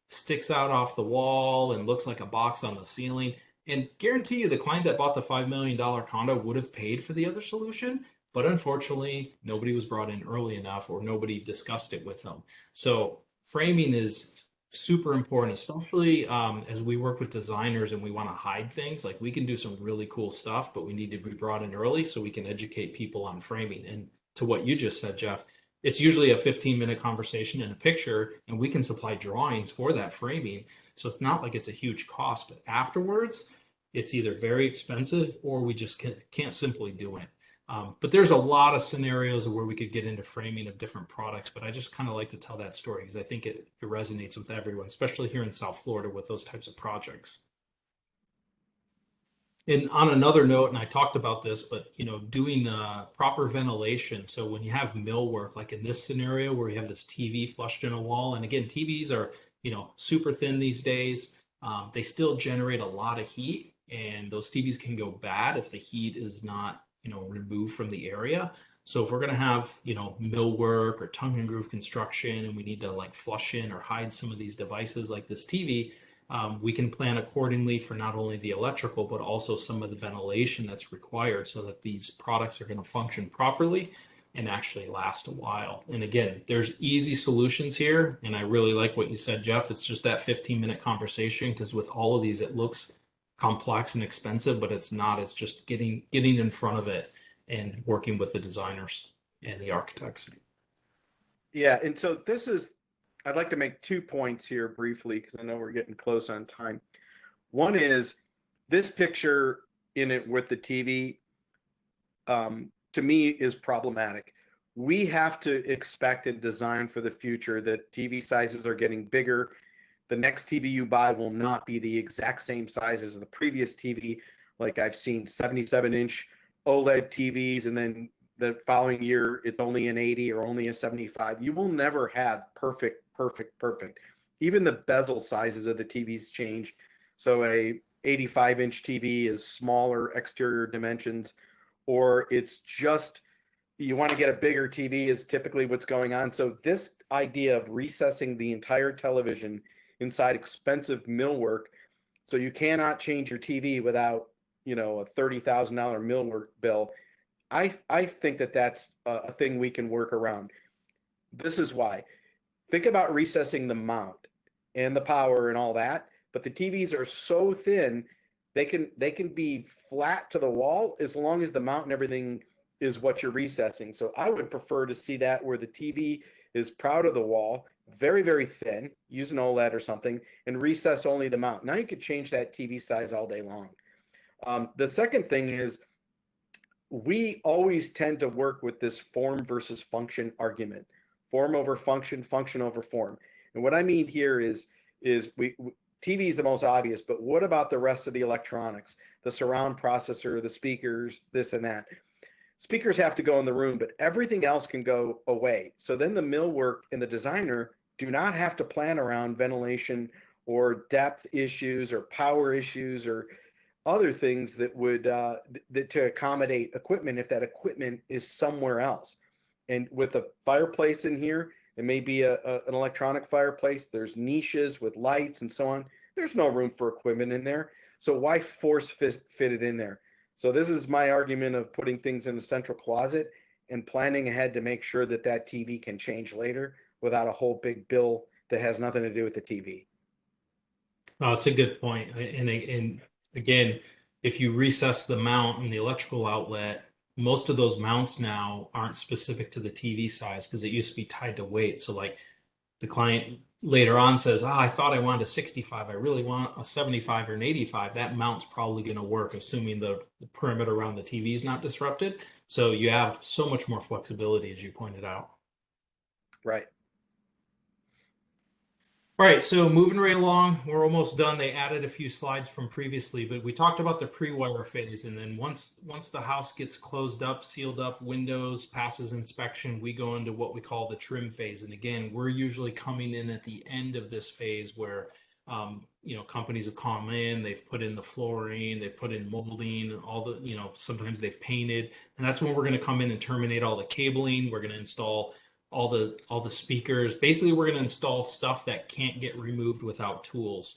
sticks out off the wall and looks like a box on the ceiling. And guarantee you the client that bought the $5 million condo would have paid for the other solution, but unfortunately, nobody was brought in early enough or nobody discussed it with them. So framing is super important, especially as we work with designers and we want to hide things. Like we can do some really cool stuff, but we need to be brought in early so we can educate people on framing. And to what you just said, Jeff, it's usually a 15-minute conversation and a picture, and we can supply drawings for that framing. So it's not like it's a huge cost, but afterwards, it's either very expensive or we just can't simply do it. But there's a lot of scenarios where we could get into framing of different products, but I just kind of like to tell that story because I think it resonates with everyone, especially here in South Florida with those types of projects. And on another note, and I talked about this, but doing proper ventilation. So when you have millwork, like in this scenario where you have this TV flushed in a wall, and again, TVs are super thin these days. They still generate a lot of heat, and those TVs can go bad if the heat is not removed from the area. So if we're gonna have millwork or tongue and groove construction, and we need to like flush in or hide some of these devices like this TV, we can plan accordingly for not only the electrical, but also some of the ventilation that's required so that these products are going to function properly and actually last a while. And again, there's easy solutions here. And I really like what you said, Jeff. It's just that 15-minute conversation because with all of these, it looks complex and expensive, but it's not. It's just getting in front of it and working with the designers and the architects. Yeah, and so I'd like to make 2 points here briefly because I know we're getting close on time. One is this picture in it with the TV, to me, is problematic. We have to expect and design for the future that TV sizes are getting bigger. The next TV you buy will not be the exact same size as the previous TV. Like I've seen 77-inch OLED TVs, and then the following year it's only an 80 or only a 75. You will never have perfect, perfect, perfect. Even the bezel sizes of the TVs change. So a 85-inch TV is smaller exterior dimensions, or it's just you want to get a bigger TV is typically what's going on. So this idea of recessing the entire television inside expensive millwork, so you cannot change your TV without a $30,000 millwork bill. I think that that's a thing we can work around. This is why. Think about recessing the mount and the power and all that, but the TVs are so thin they can be flat to the wall as long as the mount and everything is what you're recessing. So I would prefer to see that where the TV is proud of the wall, very, very thin, use an OLED or something, and recess only the mount. Now you could change that TV size all day long. The second thing is we always tend to work with this form versus function argument, form over function, function over form. And what I mean here is TV is the most obvious, but what about the rest of the electronics, the surround processor, the speakers, this and that? Speakers have to go in the room, but everything else can go away. So then the millwork and the designer do not have to plan around ventilation or depth issues or power issues or other things that would that to accommodate equipment if that equipment is somewhere else. And with a fireplace in here, it may be an electronic fireplace. There's niches with lights and so on. There's no room for equipment in there. So why force fit it in there? So this is my argument of putting things in a central closet and planning ahead to make sure that that TV can change later without a whole big bill that has nothing to do with the TV. Oh, it's a good point. And again, if you recess the mount in the electrical outlet, most of those mounts now aren't specific to the TV size because it used to be tied to weight. So like the client later on says, I thought I wanted a 65. I really want a 75 or an 85. That mount's probably going to work, assuming the perimeter around the TV is not disrupted. So you have so much more flexibility, as you pointed out. Right. All right, so moving right along, we're almost done. They added a few slides from previously, but we talked about the pre-wire phase, and then once the house gets closed up, sealed up, windows, passes inspection, we go into what we call the trim phase. And again, we're usually coming in at the end of this phase where companies have come in, they've put in the flooring, they've put in molding, all the, sometimes they've painted, and that's when we're going to come in and terminate all the cabling. We're going to install all the speakers. Basically, we're going to install stuff that can't get removed without tools.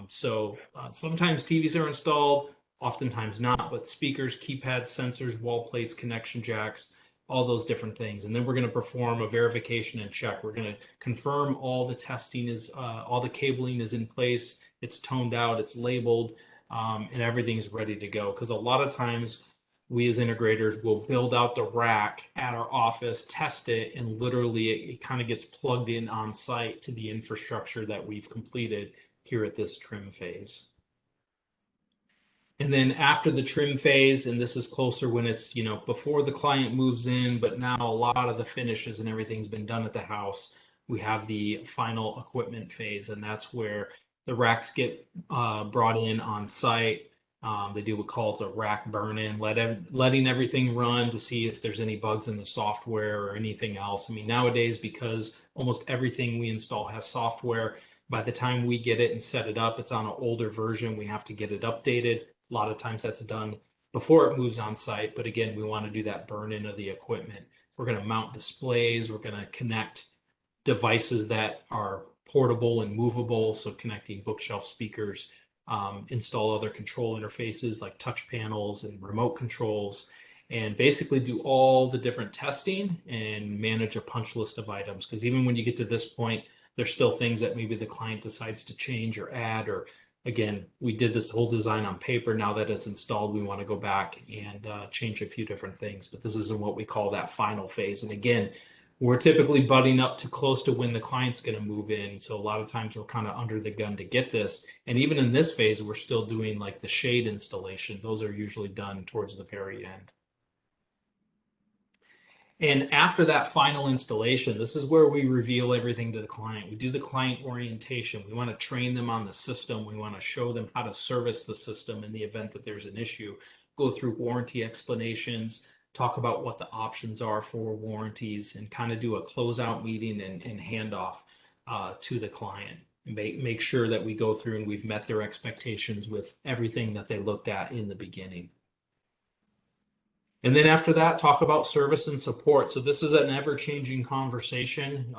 Sometimes TVs are installed, oftentimes not, but speakers, keypads, sensors, wall plates, connection jacks, all those different things. And then we're going to perform a verification and check. We're going to confirm all the testing is, all the cabling is in place, it's toned out, it's labeled, and everything's ready to go. Because a lot of times we as integrators will build out the rack at our office, test it, and literally it kind of gets plugged in on site to the infrastructure that we've completed here at this trim phase. And then after the trim phase, and this is closer when it's, before the client moves in, but now a lot of the finishes and everything's been done at the house, we have the final equipment phase, and that's where the racks get brought in on site. They do what calls a rack burn-in, letting everything run to see if there's any bugs in the software or anything else. I mean, nowadays, because almost everything we install has software, by the time we get it and set it up, it's on an older version. We have to get it updated. A lot of times that's done before it moves on site. But again, we want to do that burn-in of the equipment. We're going to mount displays. We're going to connect devices that are portable and movable. So connecting bookshelf speakers, install other control interfaces like touch panels and remote controls, and basically do all the different testing and manage a punch list of items. Because even when you get to this point, there's still things that maybe the client decides to change or add, or again, we did this whole design on paper. Now that it's installed, we want to go back and change a few different things. But this is in what we call that final phase. And again, we're typically butting up to close to when the client's going to move in. So a lot of times we're kind of under the gun to get this. And even in this phase, we're still doing like the shade installation. Those are usually done towards the very end. And after that final installation, this is where we reveal everything to the client. We do the client orientation. We want to train them on the system. We want to show them how to service the system in the event that there's an issue, go through warranty explanations, talk about what the options are for warranties, and kind of do a closeout meeting and handoff to the client. And make sure that we go through and we've met their expectations with everything that they looked at in the beginning. And then after that, talk about service and support. So this is an ever-changing conversation.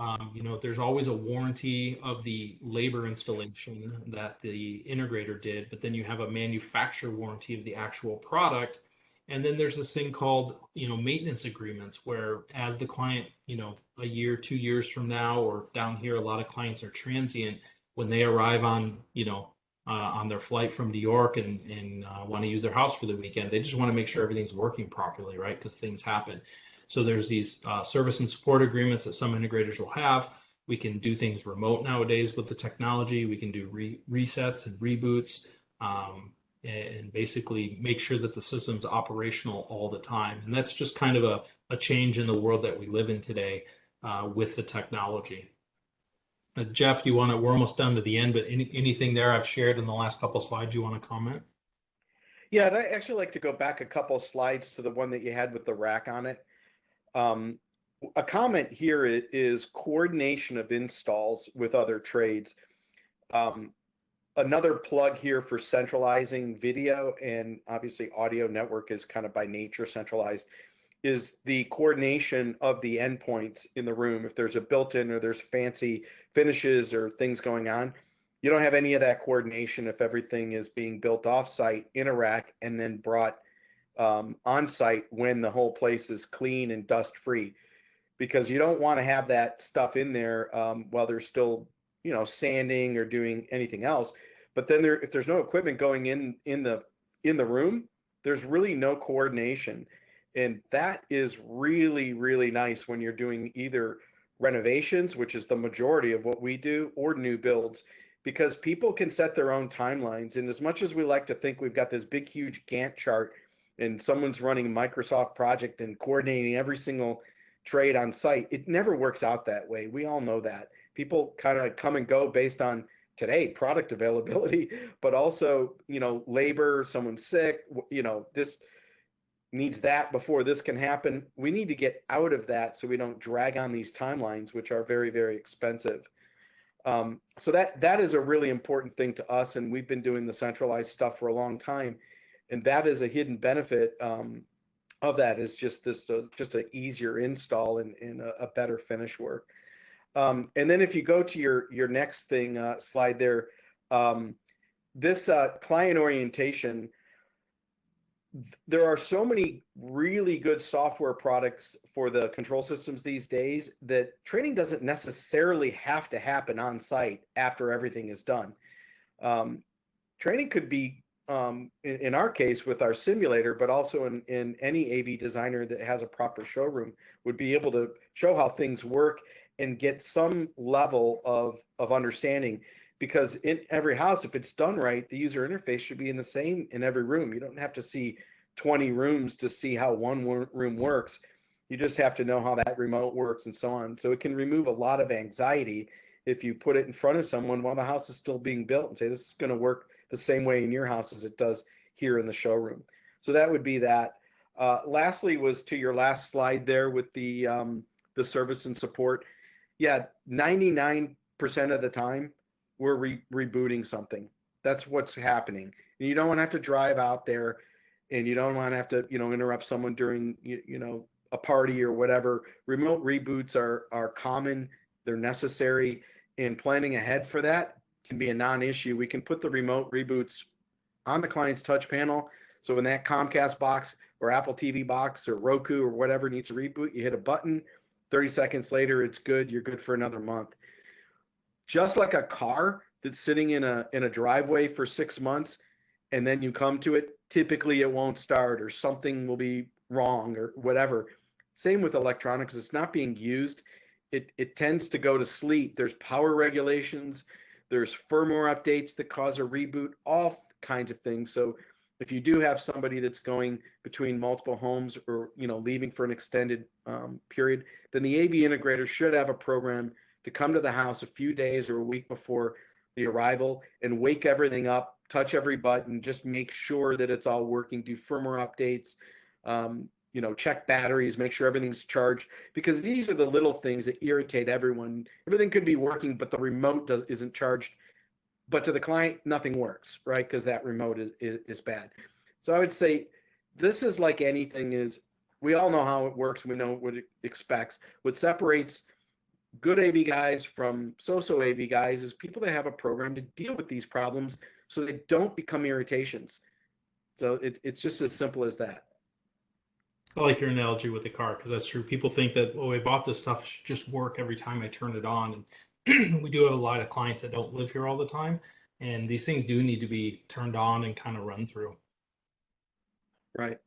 There's always a warranty of the labor installation that the integrator did, but then you have a manufacturer warranty of the actual product. And then there's this thing called, maintenance agreements, where as the client, a year, 2 years from now, or down here, a lot of clients are transient. When they arrive on, on their flight from New York and want to use their house for the weekend. They just want to make sure everything's working properly, right? Because things happen. So there's these service and support agreements that some integrators will have. We can do things remote nowadays with the technology. We can do resets and reboots, and basically make sure that the system's operational all the time. And that's just kind of a change in the world that we live in today with the technology. Jeff, we're almost done to the end, but anything there I've shared in the last couple slides you want to comment? Yeah, I'd actually like to go back a couple slides to the one that you had with the rack on it. A comment here is coordination of installs with other trades. Another plug here for centralizing video, and obviously audio network is kind of by nature centralized, is the coordination of the endpoints in the room. If there's a built-in or there's fancy finishes or things going on, you don't have any of that coordination if everything is being built off-site in a rack and then brought on-site when the whole place is clean and dust-free, because you don't want to have that stuff in there while they're still, sanding or doing anything else. But then if there's no equipment going in the room, there's really no coordination. And that is really, really nice when you're doing either renovations, which is the majority of what we do, or new builds, because people can set their own timelines. And as much as we like to think we've got this big, huge Gantt chart and someone's running a Microsoft project and coordinating every single trade on site, it never works out that way. We all know that. People kind of come and go based on today product availability, but also, labor, someone's sick, this needs that before this can happen. We need to get out of that so we don't drag on these timelines, which are very, very expensive. So that is a really important thing to us, and we've been doing the centralized stuff for a long time, and that is a hidden benefit of that is just an easier install and a better finish work. And then if you go to your next thing slide there, this client orientation. There are so many really good software products for the control systems these days that training doesn't necessarily have to happen on site after everything is done. Training could be, in our case, with our simulator, but also in any AV designer that has a proper showroom, would be able to show how things work and get some level of understanding. Because in every house, if it's done right, the user interface should be in the same in every room. You don't have to see 20 rooms to see how one room works. You just have to know how that remote works and so on. So it can remove a lot of anxiety if you put it in front of someone while the house is still being built and say, this is going to work the same way in your house as it does here in the showroom. So that would be that. Lastly was to your last slide there with the service and support. Yeah, 99% of the time, we're rebooting something. That's what's happening. And you don't want to have to drive out there, and you don't want to have to, interrupt someone during, a party or whatever. Remote reboots are common. They're necessary, and planning ahead for that can be a non-issue. We can put the remote reboots on the client's touch panel. So when that Comcast box or Apple TV box or Roku or whatever needs to reboot, you hit a button, 30 seconds later, it's good. You're good for another month. Just like a car that's sitting in a driveway for 6 months, and then you come to it, typically it won't start or something will be wrong or whatever. Same with electronics. It's not being used. It tends to go to sleep. There's power regulations. There's firmware updates that cause a reboot, all kinds of things. So if you do have somebody that's going between multiple homes or leaving for an extended period, then the AV integrator should have a program to come to the house a few days or a week before the arrival and wake everything up, touch every button, just make sure that it's all working, do firmware updates, check batteries, make sure everything's charged, because these are the little things that irritate everyone. Everything could be working, but the remote isn't charged. But to the client, nothing works, right? Because that remote is bad. So I would say this is like anything is, we all know how it works. We know what it expects. What separates good AV guys from so-so AV guys is people that have a program to deal with these problems so they don't become irritations. So it's just as simple as that. I like your analogy with the car because that's true. People think that, oh, I bought this stuff, it should just work every time I turn it on. And we do have a lot of clients that don't live here all the time. And these things do need to be turned on and kind of run through. Right.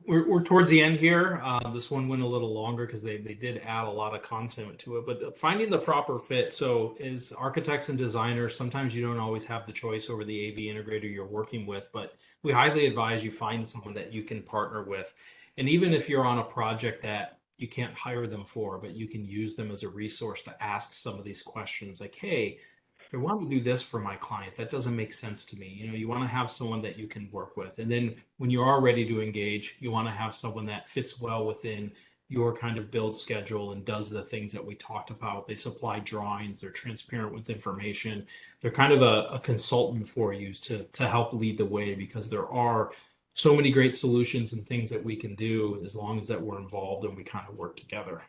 We're towards the end here. This one went a little longer because they did add a lot of content to it, but finding the proper fit. So as architects and designers, sometimes you don't always have the choice over the AV integrator you're working with, but we highly advise you find someone that you can partner with. And even if you're on a project that you can't hire them for, but you can use them as a resource to ask some of these questions like, hey, if I want to do this for my client, that doesn't make sense to me. You want to have someone that you can work with. And then when you are ready to engage, you want to have someone that fits well within your kind of build schedule and does the things that we talked about. They supply drawings, they're transparent with information. They're kind of a consultant for you to help lead the way, because there are so many great solutions and things that we can do as long as that we're involved and we kind of work together.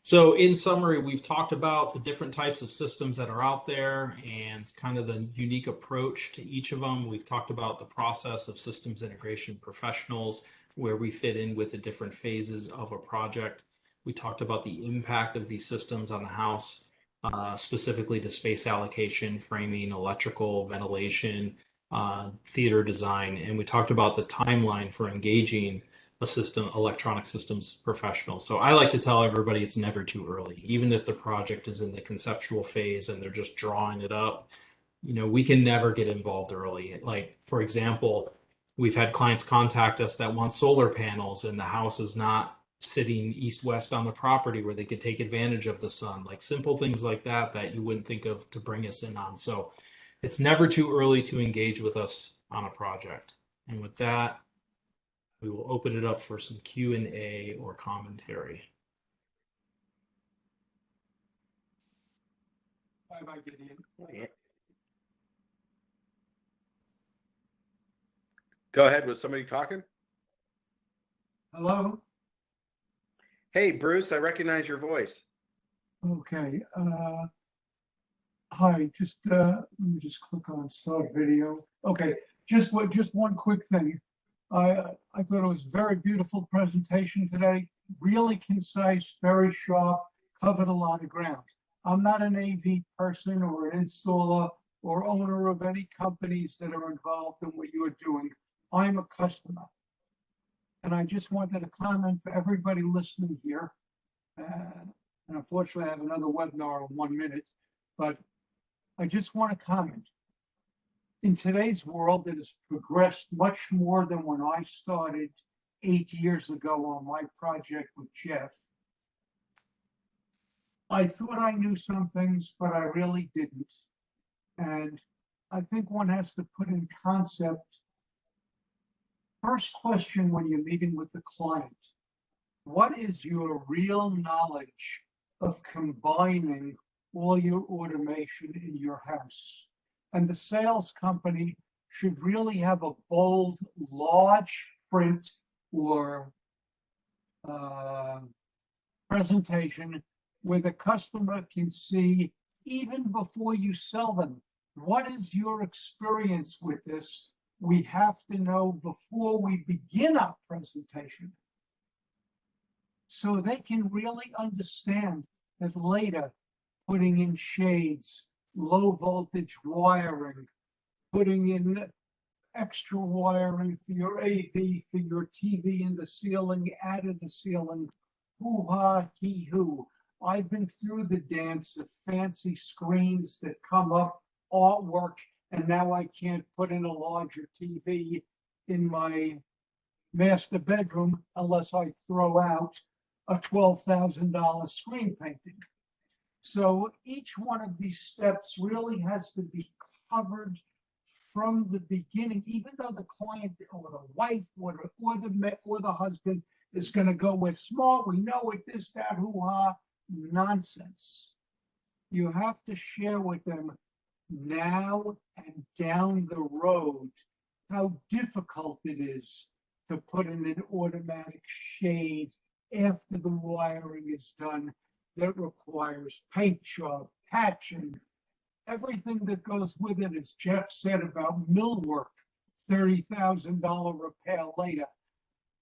So in summary, we've talked about the different types of systems that are out there and kind of the unique approach to each of them. We've talked about the process of systems integration professionals, where we fit in with the different phases of a project. We talked about the impact of these systems on the house, specifically to space allocation, framing, electrical, ventilation, theater design. And we talked about the timeline for engaging a electronic systems professional. So I like to tell everybody it's never too early. Even if the project is in the conceptual phase and they're just drawing it up, we can never get involved early. Like, for example, we've had clients contact us that want solar panels and the house is not sitting east-west on the property where they could take advantage of the sun. Like simple things like that you wouldn't think of to bring us in on. So it's never too early to engage with us on a project. And with that, we will open it up for some Q&A or commentary. Bye-bye, Gideon. Go ahead. Was somebody talking? Hello? Hey, Bruce, I recognize your voice. Okay. Hi, let me just click on start video. Okay, just one quick thing. I thought it was a very beautiful presentation today, really concise, very sharp, covered a lot of ground. I'm not an AV person or an installer or owner of any companies that are involved in what you are doing. I'm a customer. And I just wanted to comment for everybody listening here. And unfortunately, I have another webinar in 1 minute, but I just want to comment. In today's world, it has progressed much more than when I started 8 years ago on my project with Jeff. I thought I knew some things, but I really didn't. And I think one has to put in concept. First question when you're meeting with the client, what is your real knowledge of combining all your automation in your house? And the sales company should really have a bold, large print or presentation where the customer can see, even before you sell them, what is your experience with this? We have to know before we begin our presentation, so they can really understand that later, putting in shades, low voltage wiring, putting in extra wiring for your AV, for your TV in the ceiling, added the ceiling, hoo-ha, hee-hoo. I've been through the dance of fancy screens that come up, artwork, and now I can't put in a larger TV in my master bedroom unless I throw out a $12,000 screen painting. So each one of these steps really has to be covered from the beginning, even though the client or the wife or the husband is going to go with small, we know it, this, that, hoo-ha, nonsense. You have to share with them now and down the road how difficult it is to put in an automatic shade after the wiring is done that requires paint job, patching, everything that goes with it, as Jeff said about millwork, $30,000 repair later.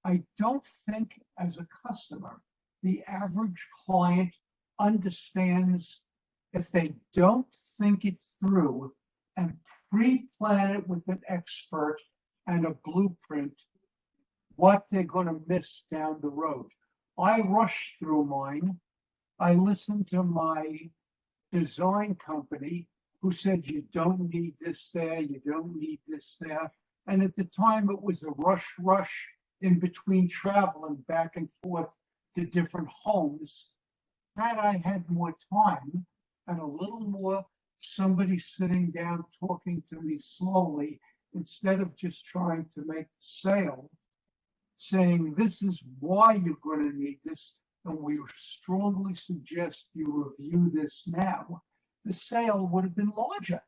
I don't think as a customer, the average client understands if they don't think it through and pre-plan it with an expert and a blueprint, what they're going to miss down the road. I rushed through mine. I listened to my design company who said you don't need this there, you don't need this there. And at the time it was a rush in between traveling back and forth to different homes. Had I had more time and a little more somebody sitting down talking to me slowly instead of just trying to make the sale, saying this is why you're going to need this, and we strongly suggest you review this now, the sale would have been larger.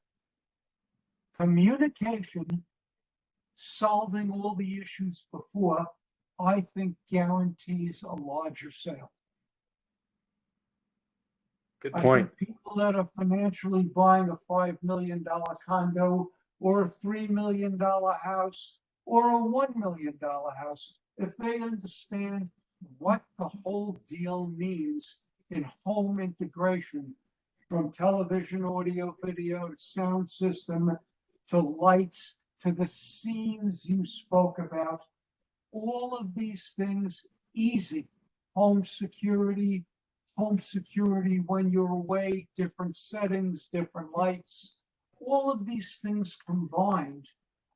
Communication, solving all the issues before, I think guarantees a larger sale. Good I point. think people that are financially buying a $5 million condo or a $3 million house or a $1 million house, if they understand what the whole deal means in home integration, from television, audio, video, to sound system, to lights, to the scenes you spoke about, all of these things easy. Home security when you're away, different settings, different lights, all of these things combined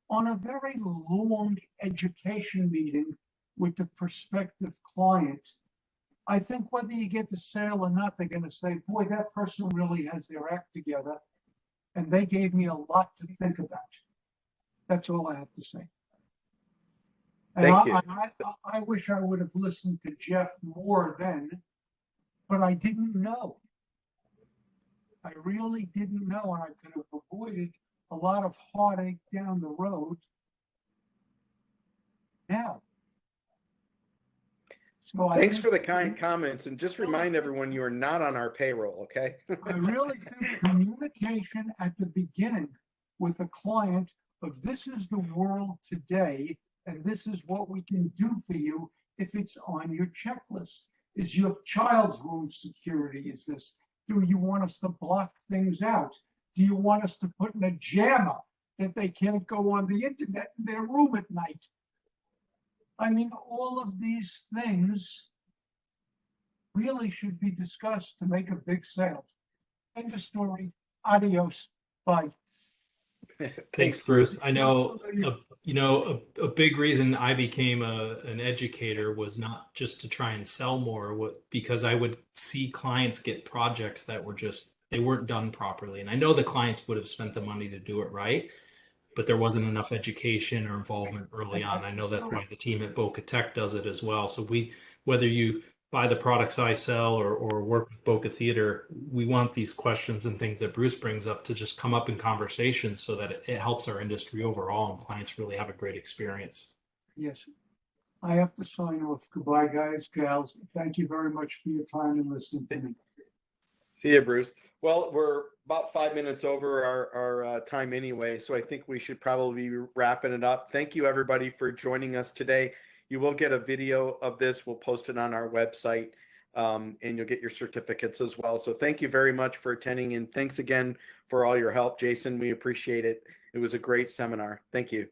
on a very long education meeting with the prospective client. I think whether you get the sale or not, they're going to say, boy, that person really has their act together. And they gave me a lot to think about. That's all I have to say. And Thank you. I wish I would have listened to Jeff more then, but I didn't know. I really didn't know, and I could have avoided a lot of heartache down the road now. So Thanks for the kind comments, and just remind everyone you are not on our payroll, okay? I really think communication at the beginning with a client of this is the world today, and this is what we can do for you if it's on your checklist. Is your child's room security? Is this? Do you want us to block things out? Do you want us to put in a jammer that they can't go on the internet in their room at night? I mean, all of these things really should be discussed to make a big sale. End of story. Adios. Bye. Thanks, Bruce. I know, a big reason I became an educator was not just to try and sell more, because I would see clients get projects that were they weren't done properly. And I know the clients would have spent the money to do it right, but there wasn't enough education or involvement early on. I know that's why the team at Boca Tech does it as well. So whether you buy the products I sell or work with Boca Theater, we want these questions and things that Bruce brings up to just come up in conversations so that it helps our industry overall and clients really have a great experience. Yes. I have to sign off. Goodbye, guys, gals. Thank you very much for your time and listening to me. See you, Bruce. Well, we're about 5 minutes over our time anyway, so I think we should probably be wrapping it up. Thank you, everybody, for joining us today. You will get a video of this. We'll post it on our website, and you'll get your certificates as well. So thank you very much for attending, and thanks again for all your help, Jason. We appreciate it. It was a great seminar. Thank you.